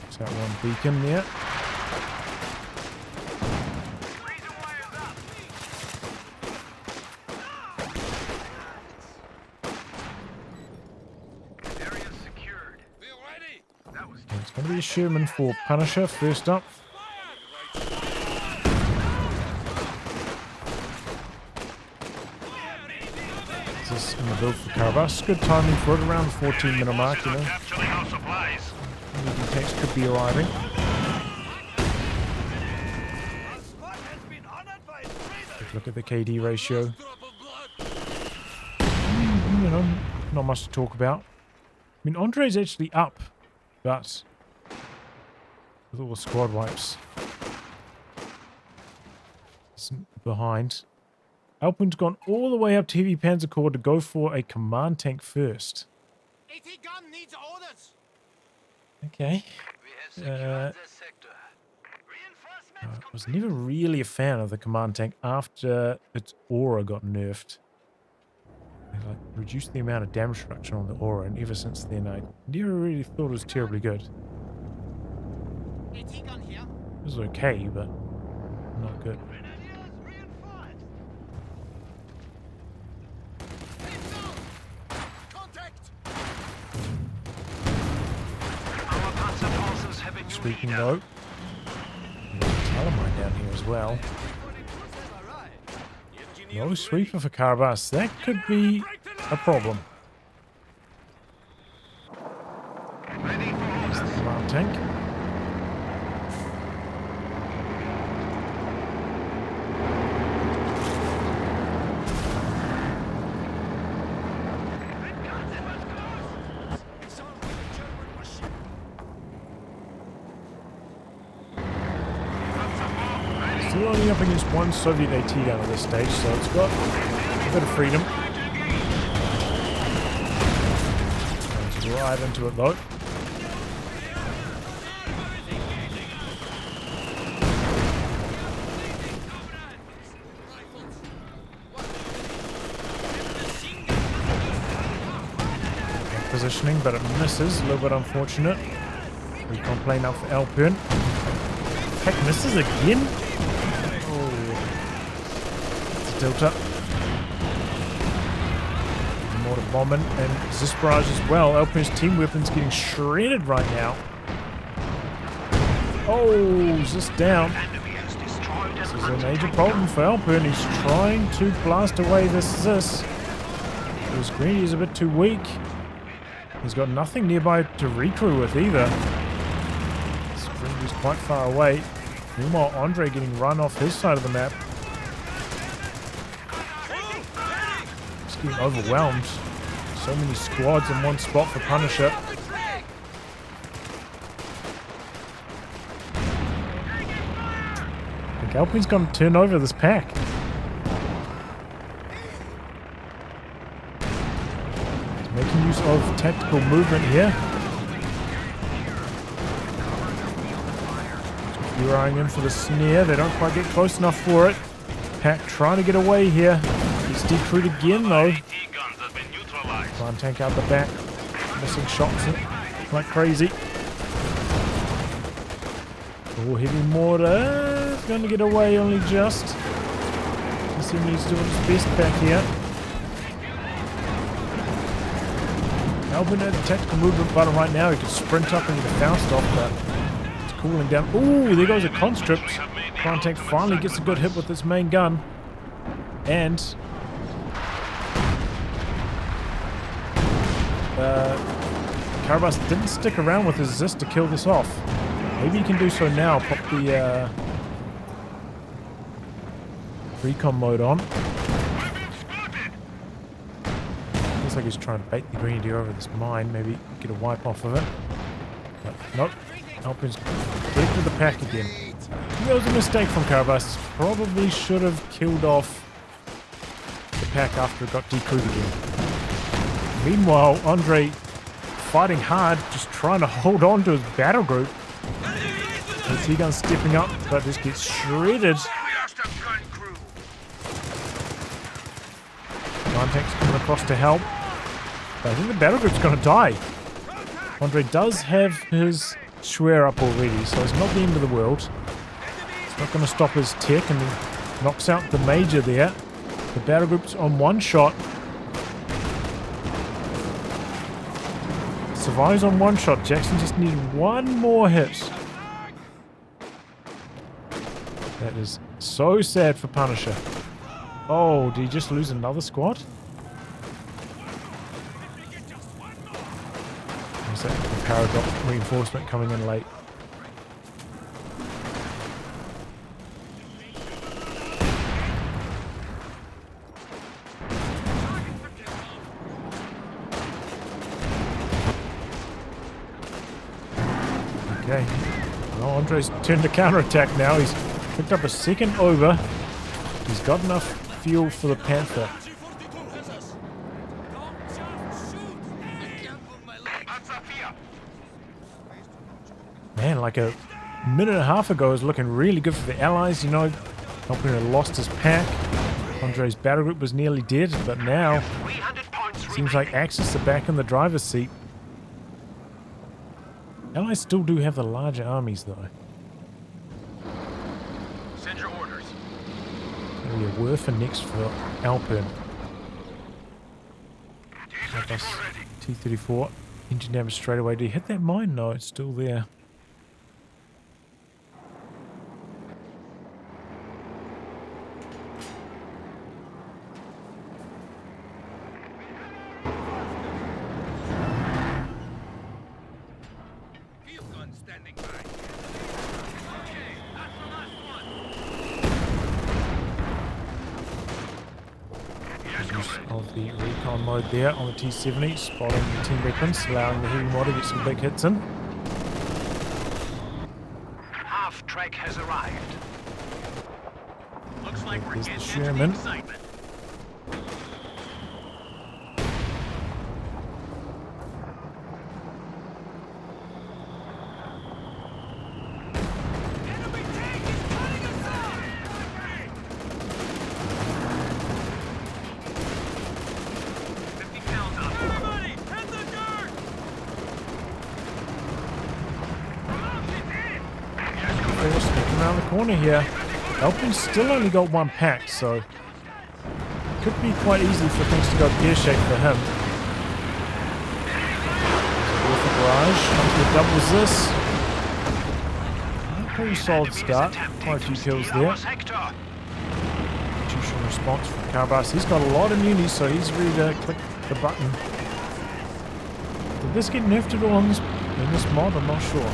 There's that one beacon there. Area secured. Be ready. That was And it's going to be a Sherman for Punisher first up. This is in the build for Karabas. Good timing for it around the 14-minute mark, you know. Capturing our supplies. Medium tanks could be arriving. Quick look at the KD ratio. You know, not much to talk about. I mean, Andre's actually up, but with all the squad wipes, he's behind. Elpern's gone all the way up to Heavy Panzer Corps to go for a command tank first. AT gun needs orders. Okay. We have secured the sector. I Reinforcements was never really a fan of the command tank after its aura got nerfed. reduced the amount of damage reduction on the aura, and ever since then I never really thought it was terribly good. It was okay, but not good. Speaking though, there's a Talamine down here as well. No sweeper for Karabas. That could be a problem. There's the command tank. Still only up against one Soviet AT gun at this stage, so it's got a bit of freedom. Runs right into it though. Good positioning, but it misses. A little bit unfortunate. Recon plane up for elpern. Heck, misses again? Tilter. Mortar bombing and Zis barrage as well. elpern's team weapons getting shredded right now. Oh, Zis down. This is a major problem for elpern. He's trying to blast away this Zis. His greenie is a bit too weak. He's got nothing nearby to recrew with either. Spring is quite far away. Meanwhile, André getting run off his side of the map. Getting overwhelmed. So many squads in one spot for Punisher. I think elpern's going to turn over this pack. He's making use of tactical movement here. Eyeing in for the snare. They don't quite get close enough for it. Pack trying to get away here. He's decrewed again though. Command tank out the back. Missing shots like crazy. Oh, heavy mortar. It's going to get away only just. He's doing his best back here. elpern at the tactical movement button right now. He could sprint up and get a Faust off, but it's cooling down. Ooh, there goes a conscript. Command tank finally gets a good hit with its main gun. And Karabas didn't stick around with his Zis to kill this off. Maybe he can do so now. Pop the recon mode on. Looks like he's trying to bait the Grenadier over this mine. Maybe get a wipe off of it. But nope. elpern's back to the pack again. That was a mistake from Karabas. Probably should have killed off the pack after it got decrewed again. Meanwhile, André fighting hard, just trying to hold on to his battle group. The T-gun stepping up, but just gets shredded. Climactic's coming across to help. But I think the battle group's going to die. André does have his Schwer up already, so it's not the end of the world. It's not going to stop his tech, and he knocks out the major there. The battle group's on one shot. Survives on one shot. Jackson just needed one more hit. That is so sad for Punisher. Oh, did he just lose another squad? Is that the paradox reinforcement coming in late? Okay. Well, Andre's turned to counterattack now. He's picked up a second over. He's got enough fuel for the Panther. Man, like a minute and a half ago, it was looking really good for the Allies. You know, elpern had lost his pack. Andre's battle group was nearly dead, but now Seems like Axis are back in the driver's seat. Allies still do have the larger armies, though. Send your orders. It'll be a Werfer next for Alpern. T-34. Engine damage straight away. Did he hit that mine? No, it's still there. Of the recon mode there on the T-70, spotting the team weapons, allowing the heavy mod to get some big hits in. Half track has arrived. Looks like we're There's the getting into the Sherman. excitement. Around the corner here. Alpern's still only got one pack, so could be quite easy for things to go pear-shaped for him. With the barrage, comes the double resist. Pretty solid start. Quite a few kills there. Execution response from Karabas. He's got a lot of munis, so he's ready to click the button. Did this get nerfed at all in this mod? I'm not sure.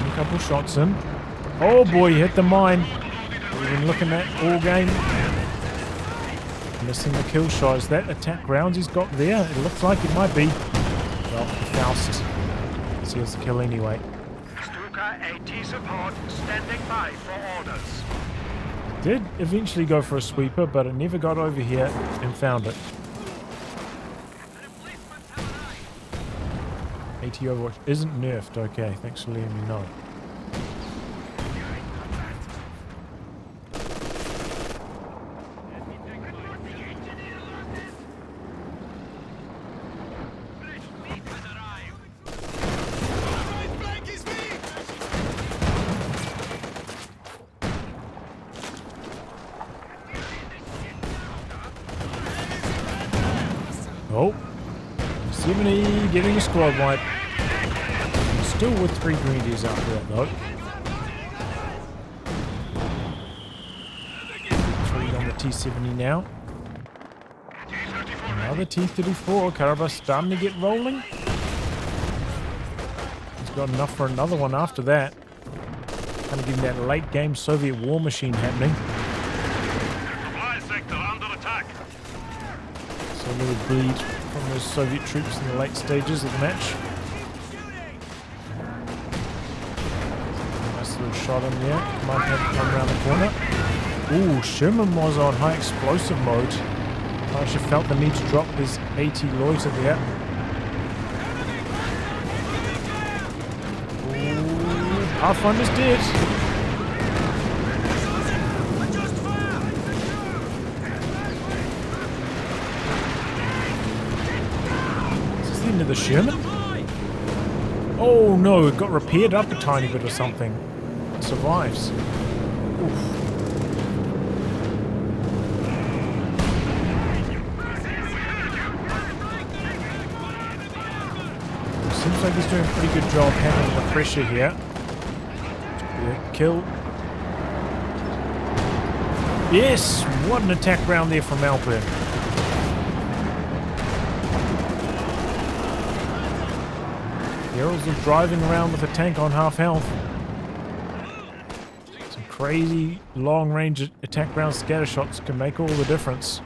A couple shots in. Oh boy, hit the mine. We've been looking at all game. Missing the kill shot. Is that attack rounds he's got there? It looks like it might be. Well, the Faust seals the kill anyway. Stuka AT support standing by for orders. Did eventually go for a sweeper, but it never got over here and found it. AT Overwatch isn't nerfed. Okay, thanks for letting me know. Oh, 70 getting a squad wipe. Still with 3 grenadiers after that though. 3 on the T-70 now. Another T-34. Karabas starting to get rolling. He's got enough for another one after that. Kind of getting that late game Soviet war machine happening. Supply sector under attack. So a little bleed from those Soviet troops in the late stages of the match. Nice little shot in there. Might have to come around the corner. Ooh, Sherman was on high explosive mode. Punisher felt the need to drop his AT loiter there. Ooh, Pathfinder's dead. Into the Sherman? Oh no, it got repaired up a tiny bit or something. It survives. Oof. Seems like he's doing a pretty good job handling the pressure here. Yeah, kill. Yes! What an attack round there from Alpern. Heralds are driving around with a tank on half health. Some crazy long-range attack round scatter shots can make all the difference.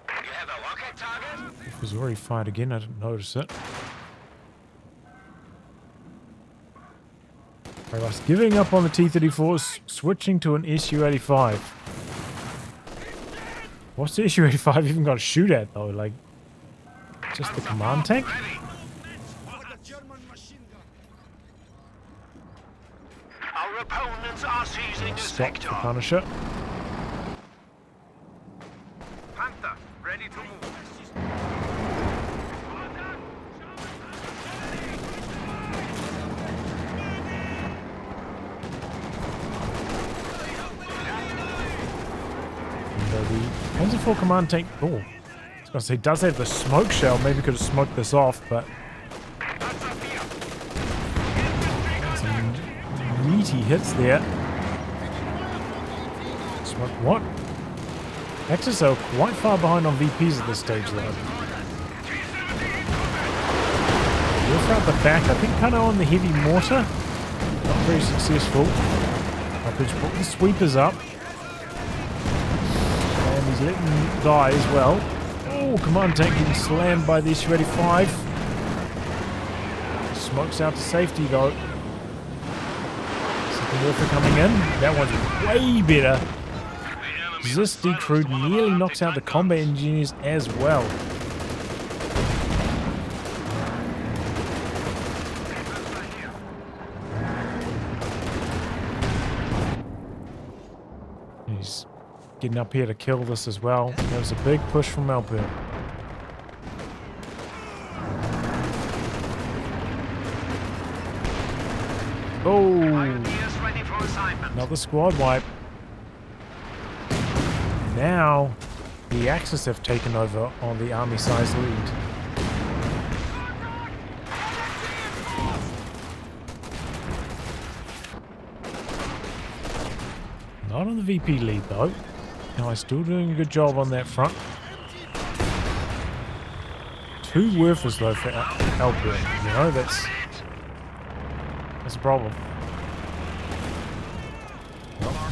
You have a Okay, target. It was already fired again. I didn't notice it. Karabas giving up on the T-34s, switching to an Su-85. What's the Su-85 even got to shoot at though? Like, just the command tank? Our opponents are seizing the Stop sector. the Punisher. Panther, ready to move. The Panzer IV command tank. Oh, I was going to say, does have the smoke shell. Maybe could have smoked this off, but some meaty hits there. Smoke what? Axis are quite far behind on VPs at this stage, though. Wolf out the back. I think kind of on the heavy mortar. Not very successful. Puppets put the sweepers up. He's letting them die as well. Oh, command tank getting slammed by the Su-85. Smokes out to safety though. Second Wolfer coming in. That one's way better. This decrewed nearly knocks out the combat engineers as well. He's getting up here to kill this as well. That was a big push from elpern. Oh, Pioneers ready for assignment. another squad wipe. Now, the Axis have taken over on the army size lead. Not on the VP lead though. Now, I'm still doing a good job on that front. 2 Werfers though for elpern. You know, that's a problem.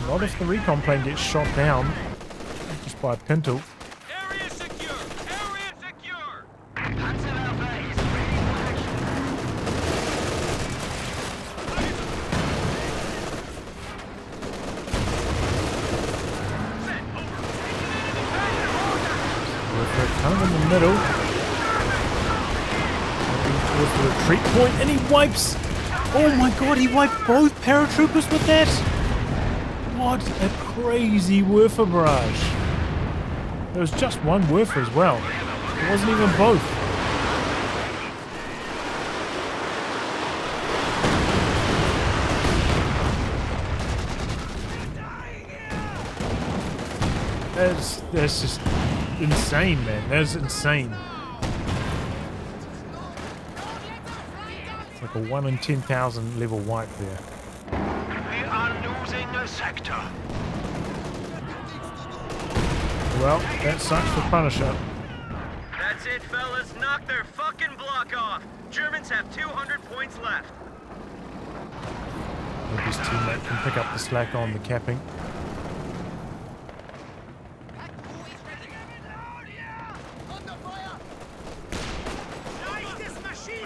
Not if the recon plane gets shot down just by a pintle. Area secure! Area secure! Panzer Alpha is ready for action. Werfer kind of in the middle. Looking towards the retreat point, and he wipes. Oh my god, he wiped both paratroopers with that! What a crazy Werfer barrage. There was just one Werfer as well. It wasn't even both. That's just insane, man. That's insane. It's like a 1 in 10,000 level wipe there. We are losing a sector. Well, that sucks for Punisher. That's it, fellas. Knock their fucking block off. Germans have 200 points left. Maybe his teammate can pick up the slack on the capping.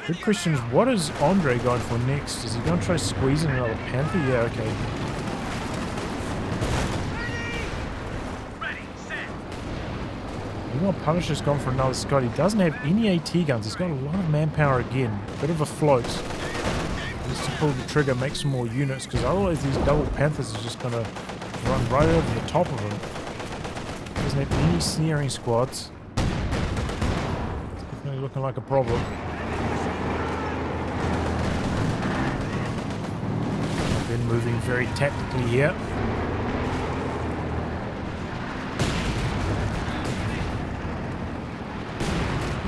Good question is, what is André going for next? Is he going to try squeezing another Panther? Yeah, okay. Meanwhile, Punisher's gone for another Scott. He doesn't have any AT guns. He's got a lot of manpower again. Bit of a float. Needs to pull the trigger, make some more units, because otherwise these double Panthers are just going to run right over the top of him. Doesn't have any sneering squads. It's definitely looking like a problem. Been moving very tactically here.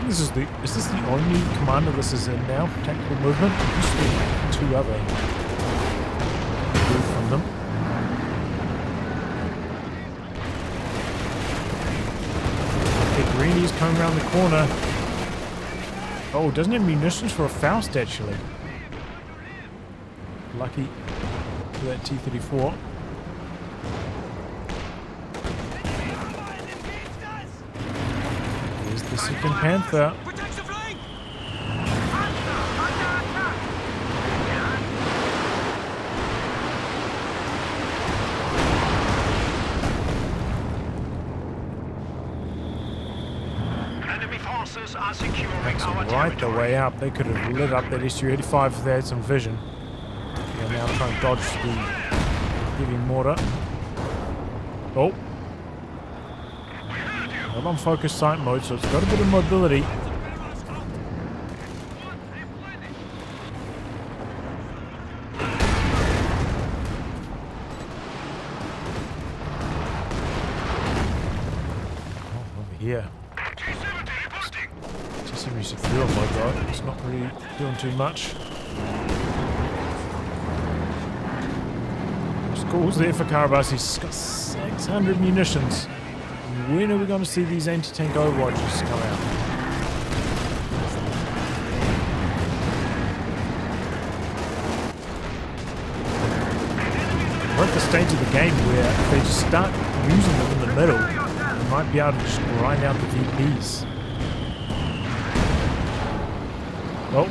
Is this the only commander this is in now? Tactical movement? There used to be 2 other from them. Okay, Greeny's coming around the corner. Oh, doesn't have munitions for a Faust actually. Lucky for that T-34. second Panther. Enemy forces are securing That's our right the territory. way up. They could have lit up that SU-85 if they had some vision. They're now trying to dodge the heavy mortar. Oh. Not on focus sight mode, so it's got a bit of mobility. Oh, over here. T-70's a field mode though. It's not really doing too much. Scores there for Karabas. He's got 600 munitions. When are we going to see these anti-tank overwatches come out? We're at the stage of the game where if they just start using them in the middle, they might be able to just grind out the VPs. Oh,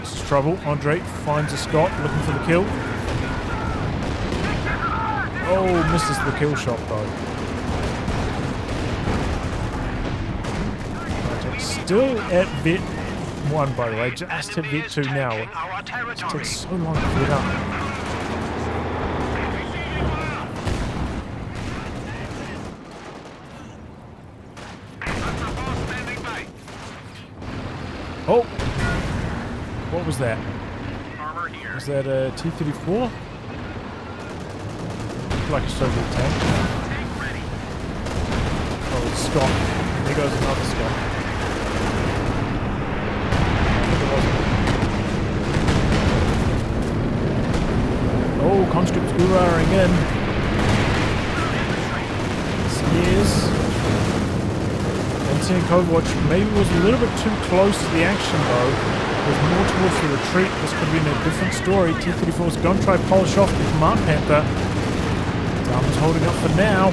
this is trouble. André finds a Scott looking for the kill. Oh, misses the kill shot though. Still at vet 1 by the way, just hit vet 2 now. It takes so long to get up. Oh! What was that? Was that a T-34? Like a Soviet tank. Oh, it's Scott. There goes another Scott. Oh, conscripts hurrahing in. Yes. And Overwatch maybe was a little bit too close to the action though. There's more towards the retreat. This could have been a different story. T-34's going to try to polish off the Command Panther. Darman's holding up for now.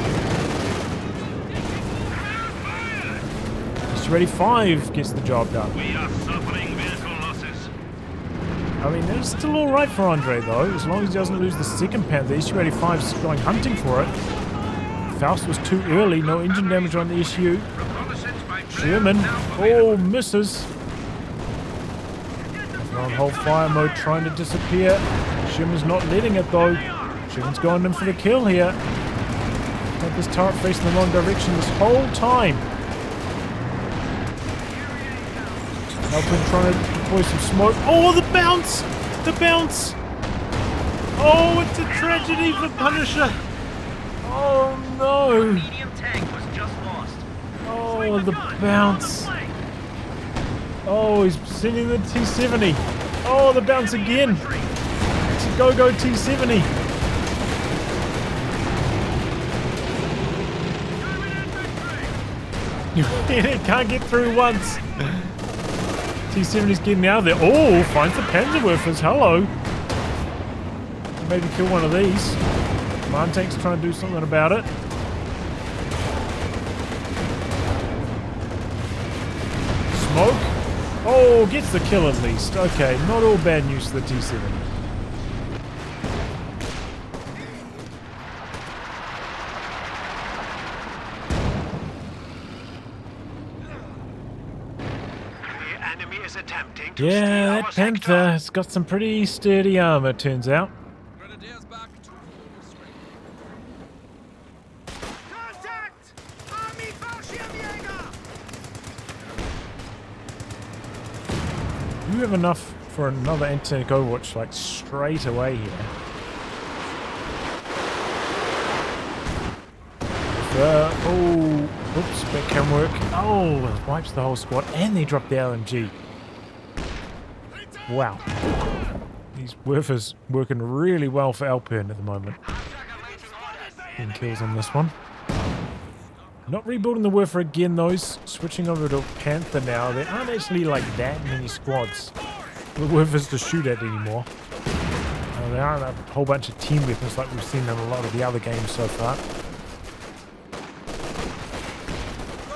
SU-85 gets the job done. We are suffering vehicle losses. I mean, it's still alright for André though, as long as he doesn't lose the second Panther. SU-85 is going hunting for it. Faust was too early, no engine damage on the SU. Sherman, oh, misses. On hold fire mode, trying to disappear. Sherman's not letting it though. Sherman's going in for the kill here. Got this turret facing the wrong direction this whole time. Elpern trying to deploy some smoke. Oh, the bounce! The bounce! Oh, it's a tragedy for Punisher. Oh no! Medium tank was just lost. Oh, the bounce. Oh, he's sending the T-70. Oh, the bounce again. Go T-70. It can't get through once. T-70's getting out of there. Oh, finds the Panzerwerfers. Hello. Maybe kill one of these. Command tank's trying to do something about it. Smoke. Oh, gets the kill at least. Okay, not all bad news for the T-70. The enemy is attempting to Yeah, steal that our Panther sector. has got some pretty sturdy armor, turns out. Grenadiers back to full strength. Contact! Army Fallschirmjäger! You have enough for another anti-tank Overwatch, like, straight away here. Oh, oops, that can work. Oh, it wipes the whole squad, and they drop the LMG. Wow. These Werfers working really well for elpern at the moment. And kills on this one. Not rebuilding the Werfer again, though. Switching over to Panther now. There aren't actually like that many squads for the Werfers to shoot at anymore. There aren't a whole bunch of team weapons like we've seen in a lot of the other games so far.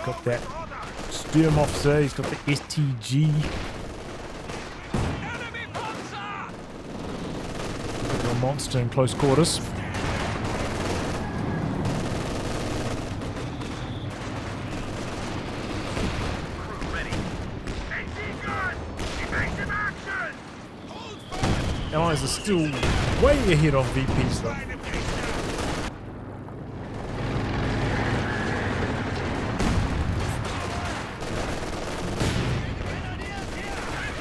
Got that Sturm officer. He's got the STG. A monster in close quarters. Allies are still way ahead on VPs though.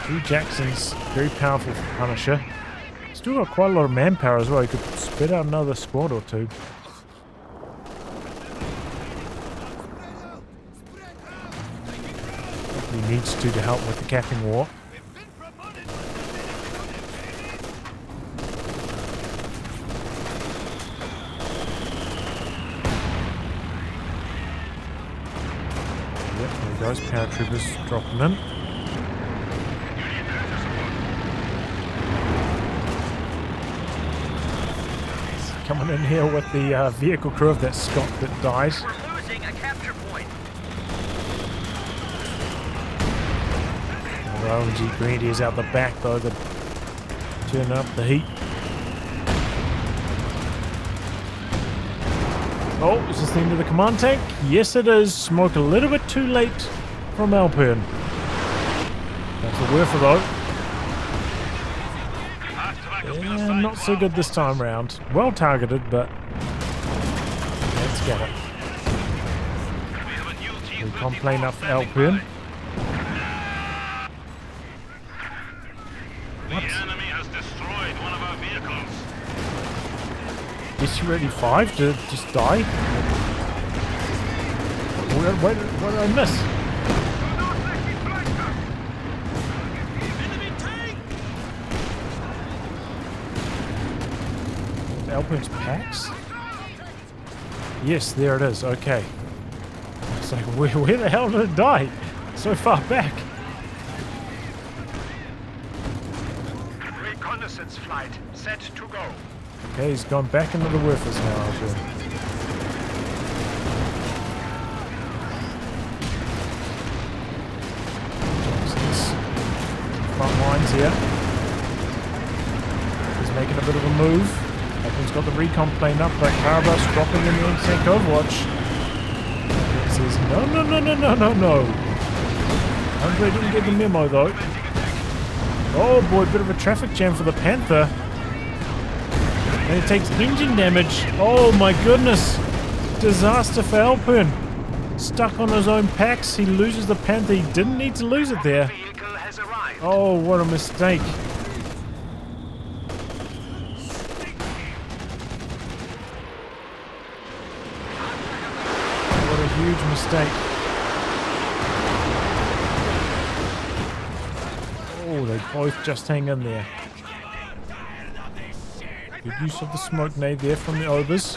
2 Jacksons, very powerful for Punisher. Still got quite a lot of manpower as well. He could spit out another squad or 2. He needs to help with the capping war. Yep, there he goes. Paratroopers dropping in. Coming in here with the vehicle crew of that Scot that died. We're losing a capture point. The LNG Grenadiers out the back though, they're turning up the heat. Oh, is this the end of the command tank? Yes it is. Smoke a little bit too late from elpern. That's a worth though. Yeah, not so good this time round. Well targeted, but let's get it. We complain up for elpern. What? The enemy has destroyed one of our vehicles. Is he ready 5 to just die? What did I miss? Elpern's packs? Yes, there it is. Okay. It's like, where the hell did it die? So far back. Reconnaissance flight set to go. Okay, he's gone back into the Werfers now, Elpern. Johnson's front lines here. He's making a bit of a move. Elpern's got the recon plane up, but Karabas dropping in the insect Overwatch. He says, no. André didn't get the memo though. Oh boy, bit of a traffic jam for the Panther. And it takes engine damage. Oh my goodness. Disaster for elpern. Stuck on his own packs. He loses the Panther. He didn't need to lose it there. Vehicle has arrived. Oh, what a mistake. What a huge mistake. Oh, they both just hang in there. Good use of the smoke nade there from the Obers.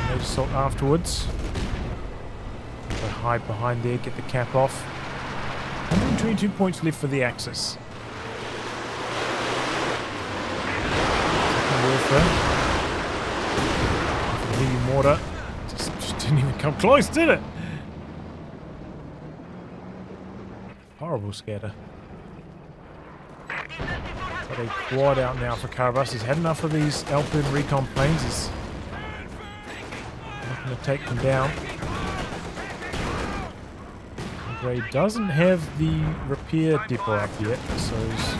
They assault afterwards. They hide behind there, get the cap off. 122 points left for the Axis. Heavy mortar. Just didn't even come close, did it? Horrible scatter. Got a quad out now for Karabas. He's had enough of these elpern recon planes. He's not going to take them down. André doesn't have the repair depot up yet, so he's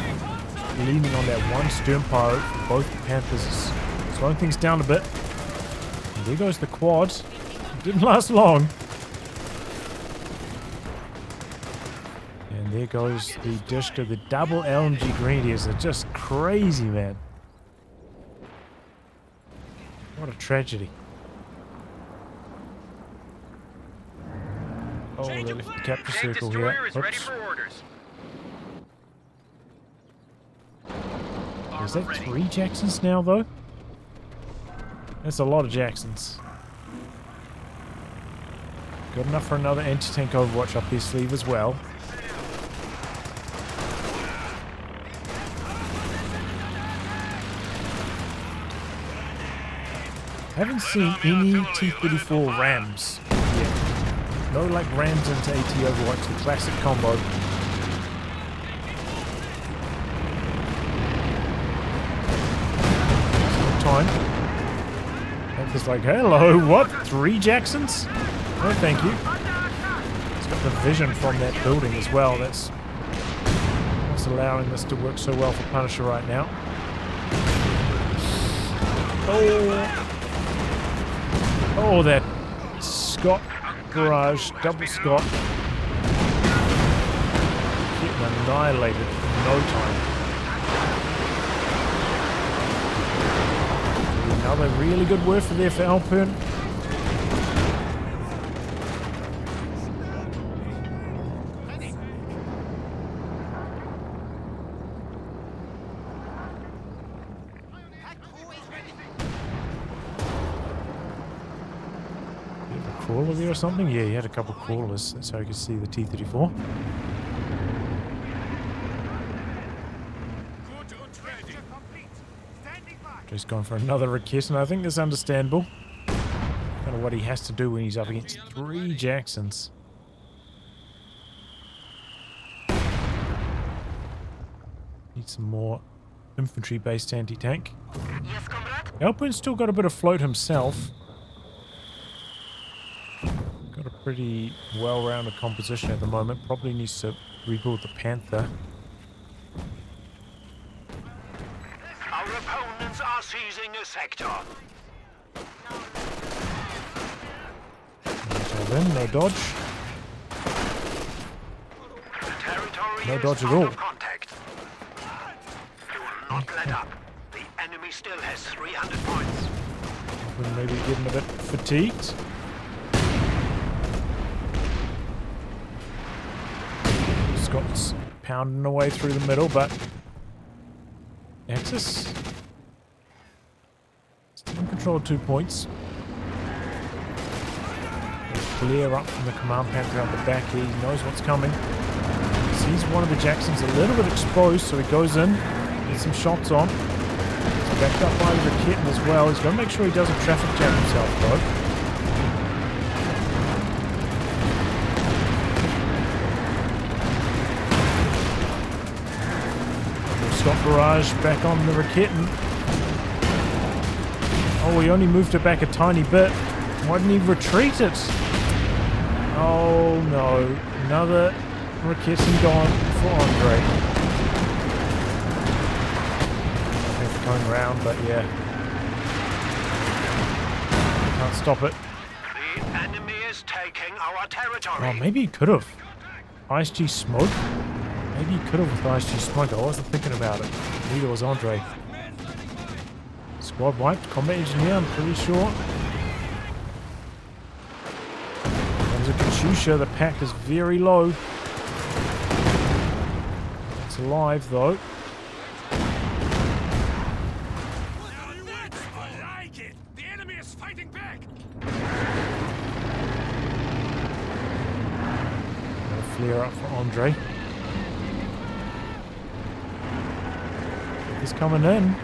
leaning on that one stern pilot for both Panthers. Is slowing things down a bit. And there goes the quad. It didn't last long. And there goes the dish to the double LMG Grenadiers. They're just crazy, man. What a tragedy. Oh, they left the capture Tank circle destroyer here. is ready Oops. for orders. Is that 3 Jacksons now, though? That's a lot of Jacksons. Good enough for another anti-tank Overwatch up their sleeve as well. Haven't seen any T-34 Rams yet. No like rams into AT Overwatch, the classic combo. Time. It's like, hello, what? 3 Jacksons? Oh, thank you. It's got the vision from that building as well. That's what's allowing this to work so well for Punisher right now. Oh, that Scott barrage, double Scott. Getting annihilated in no time. Another really good word for there for elpern. Crawler there or something? Yeah, he had a couple crawlers. That's how you could see the T-34. Just gone for another raket, and I think that's understandable. Kind of what he has to do when he's up against 3 Jacksons. Need some more infantry-based anti-tank. Yes, comrade? elpern's still got a bit of float himself. Got a pretty well-rounded composition at the moment. Probably needs to rebuild the Panther. Our opponents are seizing a sector. No dodge. The territory No is dodge at out all. of contact. Do not let up. The enemy still has 300 points. Elpern maybe getting a bit fatigued. Scott's pounding away through the middle, but Axis still in control of 2 points. Flare up from the command Panther out the back here. He knows what's coming. Sees one of the Jacksons a little bit exposed, so he goes in, gets some shots on. He's backed up by the kitten as well. He's got to make sure he doesn't traffic jam himself, though. Scott barrage back on the Raketen. Oh, he only moved it back a tiny bit. Why didn't he retreat it? Oh no, another Raketen gone for André. Thanks for coming around, but yeah. Can't stop it. The enemy is taking our territory. Oh, maybe he could have. ISG smoke? Maybe he could have with ISG smoke. I wasn't thinking about it. Neither was André. Squad wiped. Combat engineer, I'm pretty sure. There's a Katyusha. The pack is very low. It's alive though. I like it. The enemy is fighting back. Got a flare up for André. He's coming in.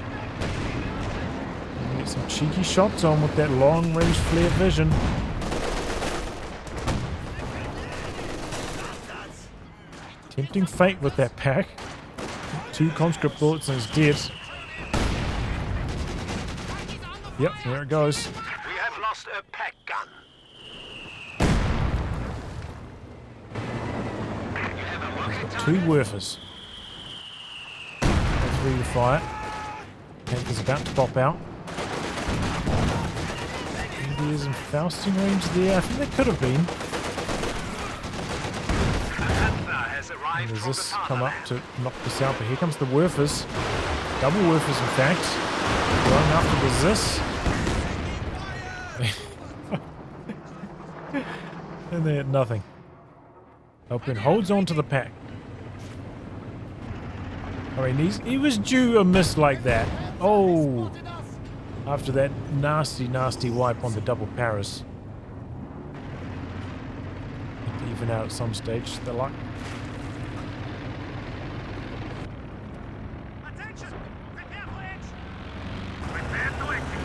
Get some cheeky shots on with that long-range flare vision. Tempting fate with that pack. 2 conscript bullets and he's dead. Yep, there it goes. We have lost a pack gun. 2 Werfers. 3 to fire. Panther's about to pop out. Maybe there's some Fausting range there. I think there could have been. And does this come up to knock this out? But here comes the Werfers. Double Werfers, in fact. Going after the Zis. And they had nothing. elpern holds on to the pack. I mean, he was due a miss like that. Oh! After that nasty, nasty wipe on the double Paris. Had to even out at some stage, the luck.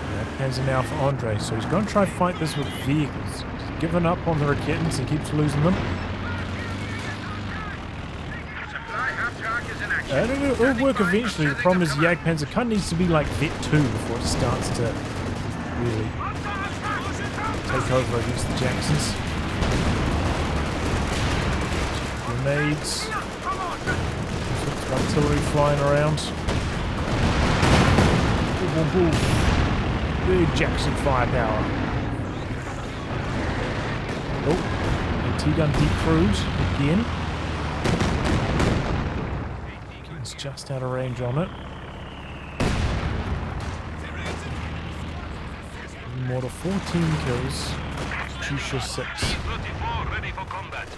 Yeah, Panzer now for André. So he's going to try to fight this with vehicles. given up on the Raketans and keeps losing them. Supply half-track is in action. I don't know, it'll work eventually. The problem is Jagdpanzer kind of needs to be like Vet 2 before it starts to really take over against the Jacksons. Grenades. Artillery flying around. Boom, boom, boom. Big Jackson firepower. Oh, AT-gun decrewed again. It's just out of range on it. Mortar 14 kills. Chusha 6. T-34 ready for combat.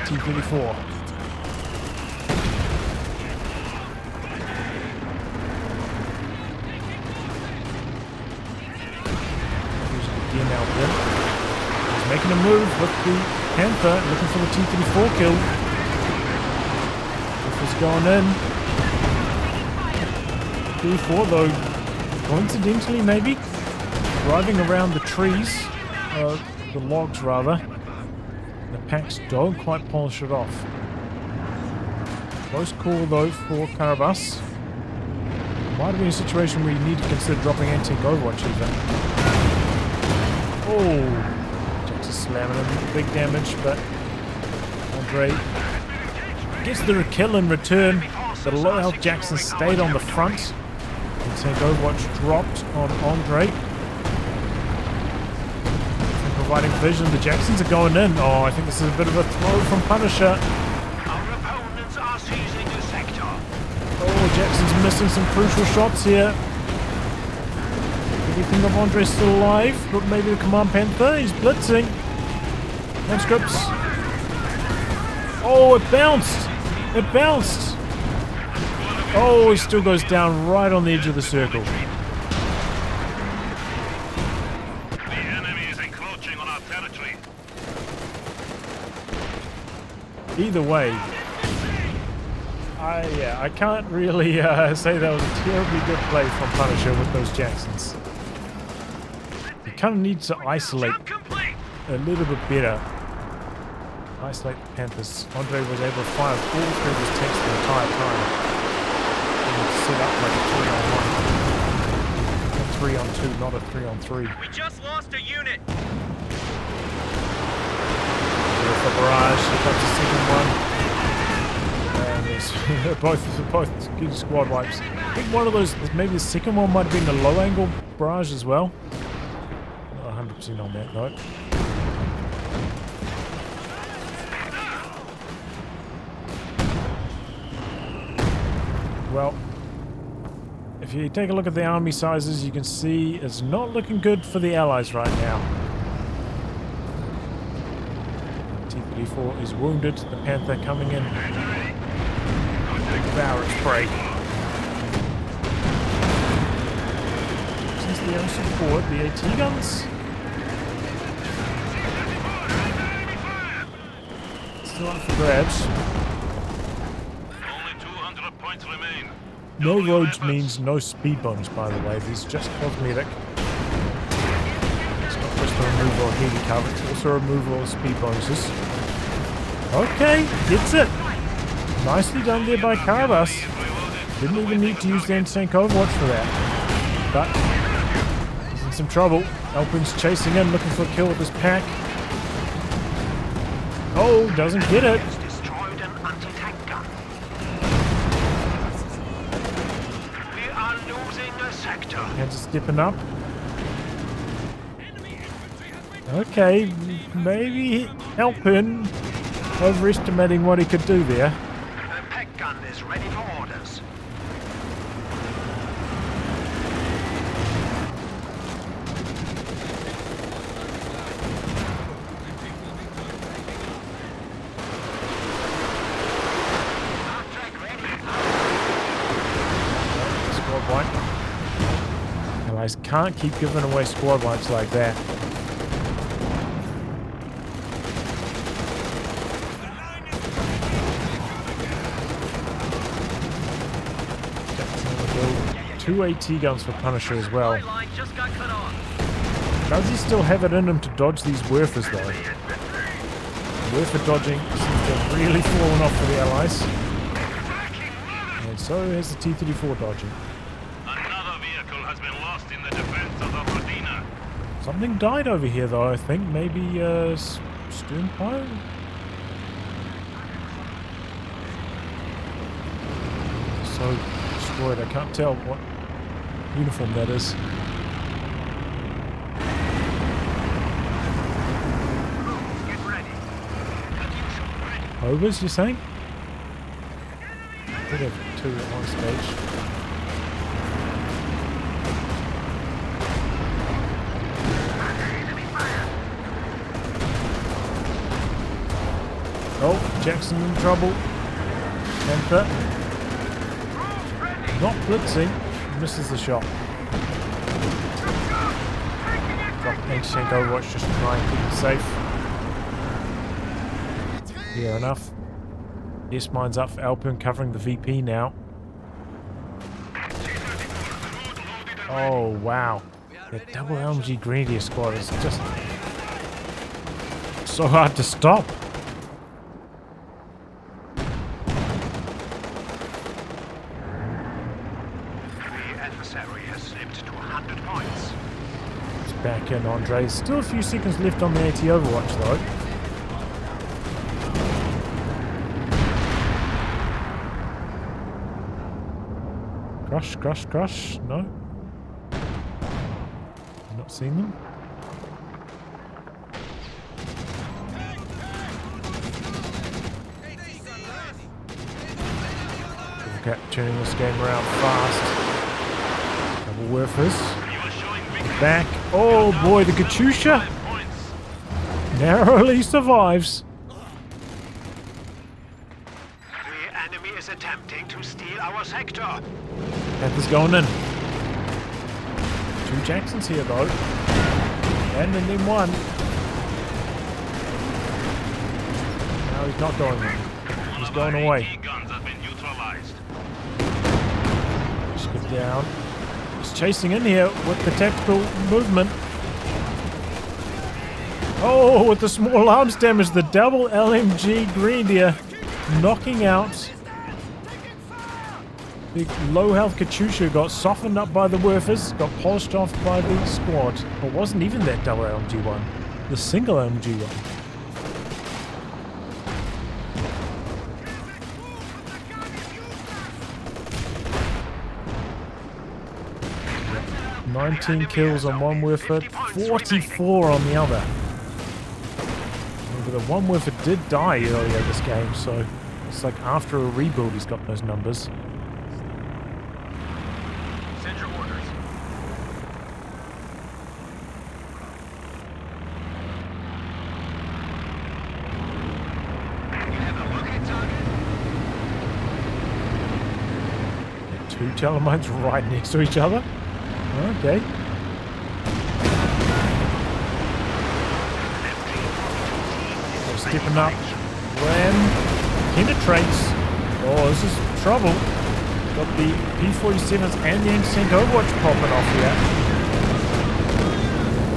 T-34. Again out there. He's making a move with the Panther, looking for the T-34 kill. This is going in. T-34 though, coincidentally maybe, driving around the trees, the logs rather. The packs don't quite polish it off. Close call though for Karabas. Might have been a situation where you need to consider dropping anti-tank overwatch even. Oh, just slamming him, big damage, but André gets the kill in return. The low health Jackson stayed on the front. Anti-tank overwatch dropped on André. Providing vision, the Jacksons are going in. Oh, I think this is a bit of a throw from Punisher. Our opponents are seizing the sector. Oh, Jackson's missing some crucial shots here. Everything of Andre's still alive, but maybe the Command Panther, he's blitzing. Conscripts. Oh, it bounced! It bounced! Oh, he still goes down right on the edge of the circle. The enemy is encroaching on our territory. Either way, I can't really say that was a terribly good play from Punisher with those Jacksons. He kind of needs to isolate a little bit better. Isolate the Panthers. André was able to fire all three of his tanks the entire time. And set up like a 3-on-1. A 3-on-2, not a 3-on-3. We just lost a unit. There's the barrage, here comes the second one. And there's both good squad wipes. I think one of those, maybe the second one might have been a low angle barrage as well. Not 100% on that though. Well, if you take a look at the army sizes, you can see it's not looking good for the Allies right now. T-34 is wounded. The Panther coming in. Devour its prey. Since the air support, the AT guns. Still up for grabs. Only 200 points remain. No roads means no speed bonus, by the way. These just cosmetic. It's not just the removal of heavy cover, it's also removal of speed bonuses. Okay, gets it. Nicely done there by Karabas. Didn't even need to use the anti-tank overwatch for that. But he's in some trouble. elpern's chasing in, looking for a kill with his pack. Oh, doesn't get it. Destroyed an anti-tank gun. We are losing a sector. Hands are stepping up. Okay, maybe elpern overestimating what he could do there. The pack gun is ready for orders. Squad wipe. Allies can't keep giving away squad wipes like that. Two AT guns for Punisher as well. Line just got cut off. Does he still have it in him to dodge these Werfers though? Werfer dodging seems to have really fallen off for the Allies. And so has the T-34 dodging. Another vehicle has been lost in the defense of the Rodina. Something died over here though, I think. Maybe Sternpile? So destroyed, I can't tell what uniform that is. Overs, you're saying? I think I have two at one stage. Oh, Jackson in trouble. Emperor. Not blitzing. Misses the shot. Drop anti-tank Overwatch just to try and keep it safe. Fair enough. Yes, mine's up for elpern covering the VP now. Oh, wow. The double LMG Grenadier squad is just so hard to stop. The adversary has slipped to 100 points. It's back in, André. Still a few seconds left on the AT Overwatch, though. Crush, crush, crush. No. Not seen them. Look at turning this game around fast. Double Werfers. Back. Oh boy, the Katyusha narrowly survives. The enemy is attempting to steal our sector. Panther's going in. Two Jacksons here though. And an M1. Now he's not going in. He's going away. Just get down. He's chasing in here with the tactical movement. Oh, with the small arms damage, the double LMG Grenadier knocking out. The low health Katyusha got softened up by the Werfers, got polished off by the squad. It wasn't even that double LMG one, the single LMG one. Yep. 19 kills on one Werfer, 44 on the other. But the one Werfer did die earlier this game, so it's like after a rebuild he's got those numbers. Two Telemines right next to each other. Okay. They're stepping up. When penetrates. Oh, this is trouble. Got the P-47s and the anti-tank Overwatch popping off here.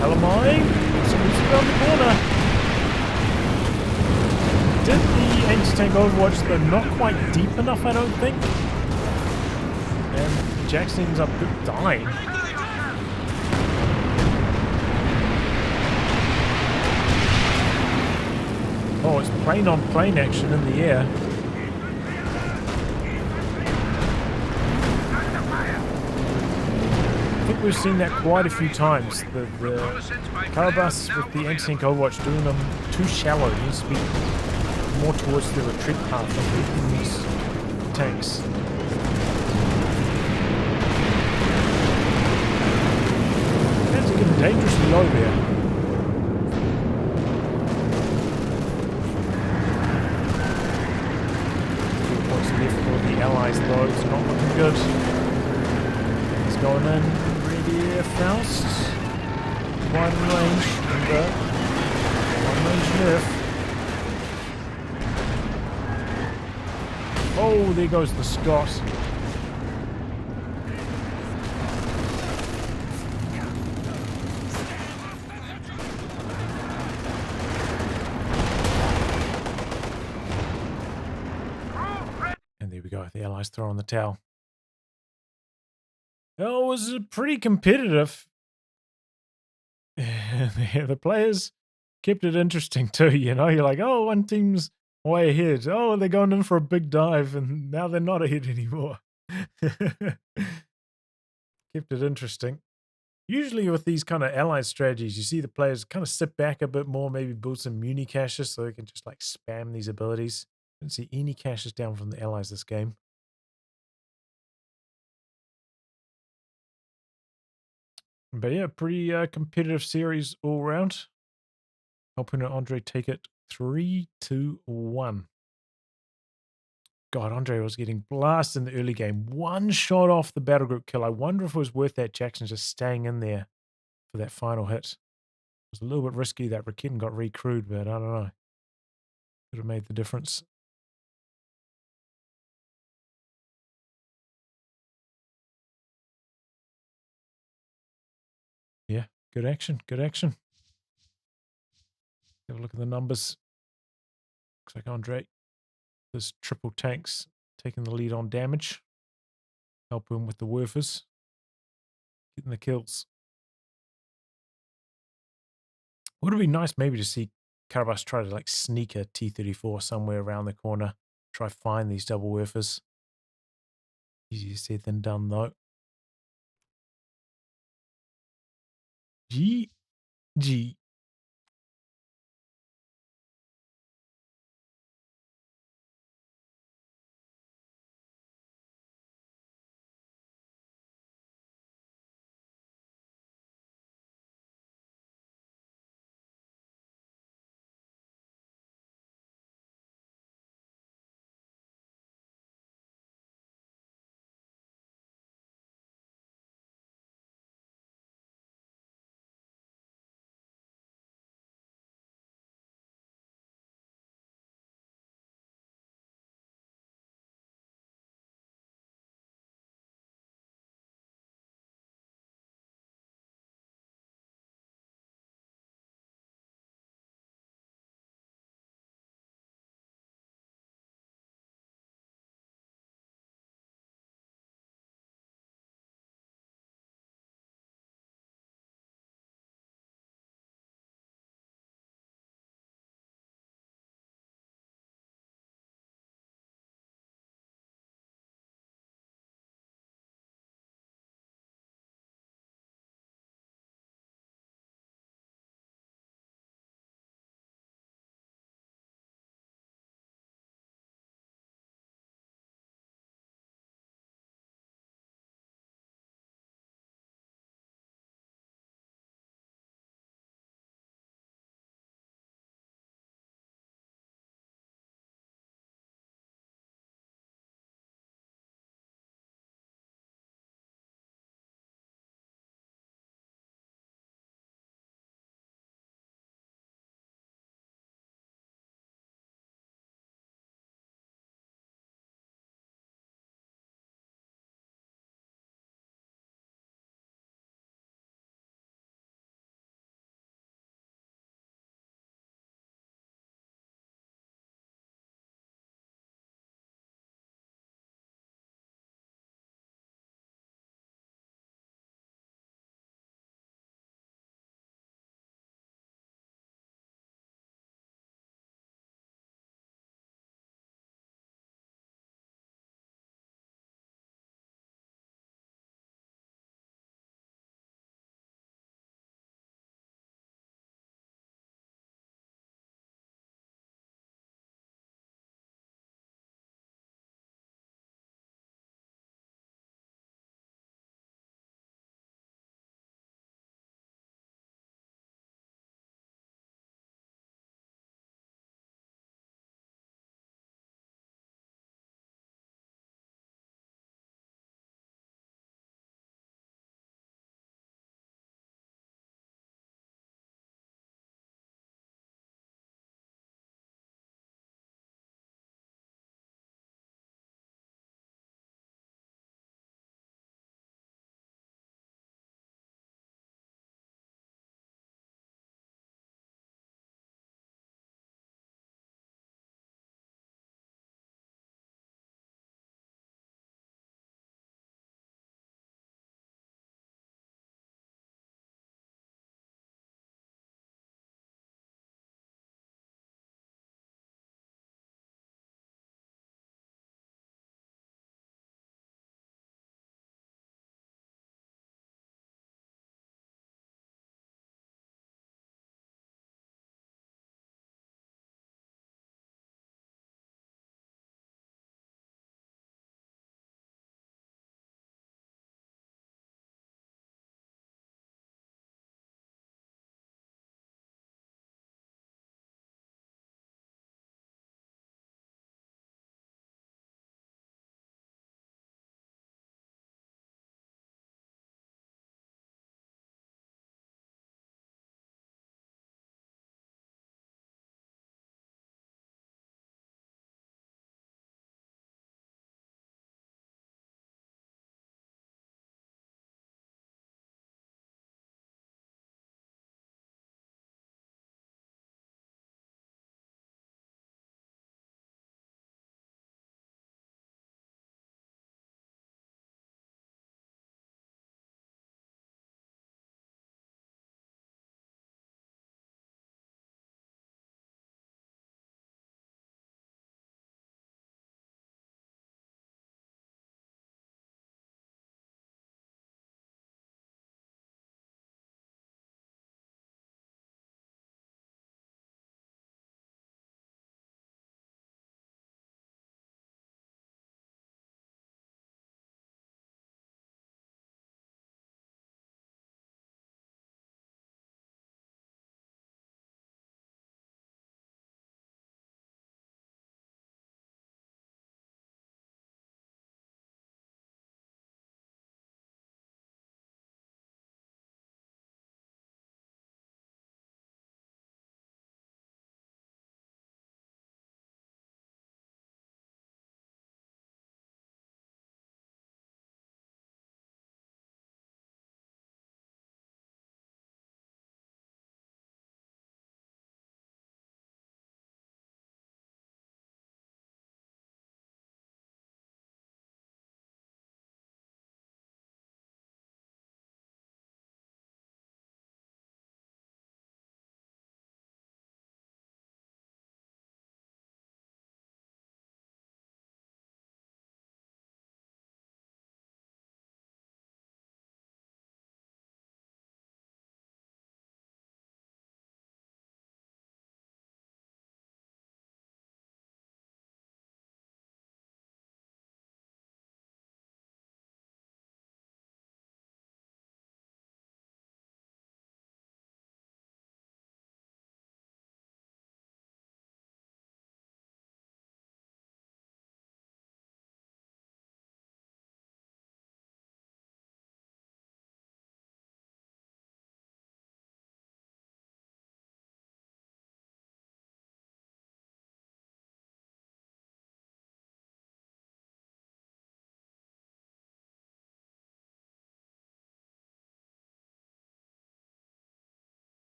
Telemine. Somebody's around the corner. Did the anti-tank Overwatch though not quite deep enough, I don't think. And Jackson ends up dying. Oh, it's plane on plane action in the air. I think we've seen that quite a few times. The Karabas with the anti-tank Overwatch doing them too shallow. It needs to be more towards the retreat path of the enemy's tanks. It's getting dangerously low there. 3 points left for the Allies though, it's not looking good. He's going in, ready, Faust. Wide range, and one range nerf. Oh, there goes the Scot. go. The Allies throw in the towel. It was pretty competitive. The players kept it interesting too, you know? You're like, oh, one team's way ahead. Oh, they're going in for a big dive, and now they're not ahead anymore. Kept it interesting. Usually with these kind of allied strategies, you see the players kind of sit back a bit more, maybe build some muni caches so they can just like spam these abilities. Didn't see any caches down from the allies this game. But yeah, pretty competitive series all round. Elpern André take it 3-1. God, Andre was getting blasted in the early game. One shot off the battle group kill. I wonder if it was worth that Jackson just staying in there for that final hit. It was a little bit risky that Rakin got recrewed, but I don't know. Could have made the difference. Yeah, good action, good action. Have a look at the numbers. Looks like Andre, there's triple tanks taking the lead on damage. Help him with the Werfers. Getting the kills. Would it be nice maybe to see Karabas try to like sneak a T-34 somewhere around the corner. Try find these double Werfers. Easier said than done though. GG.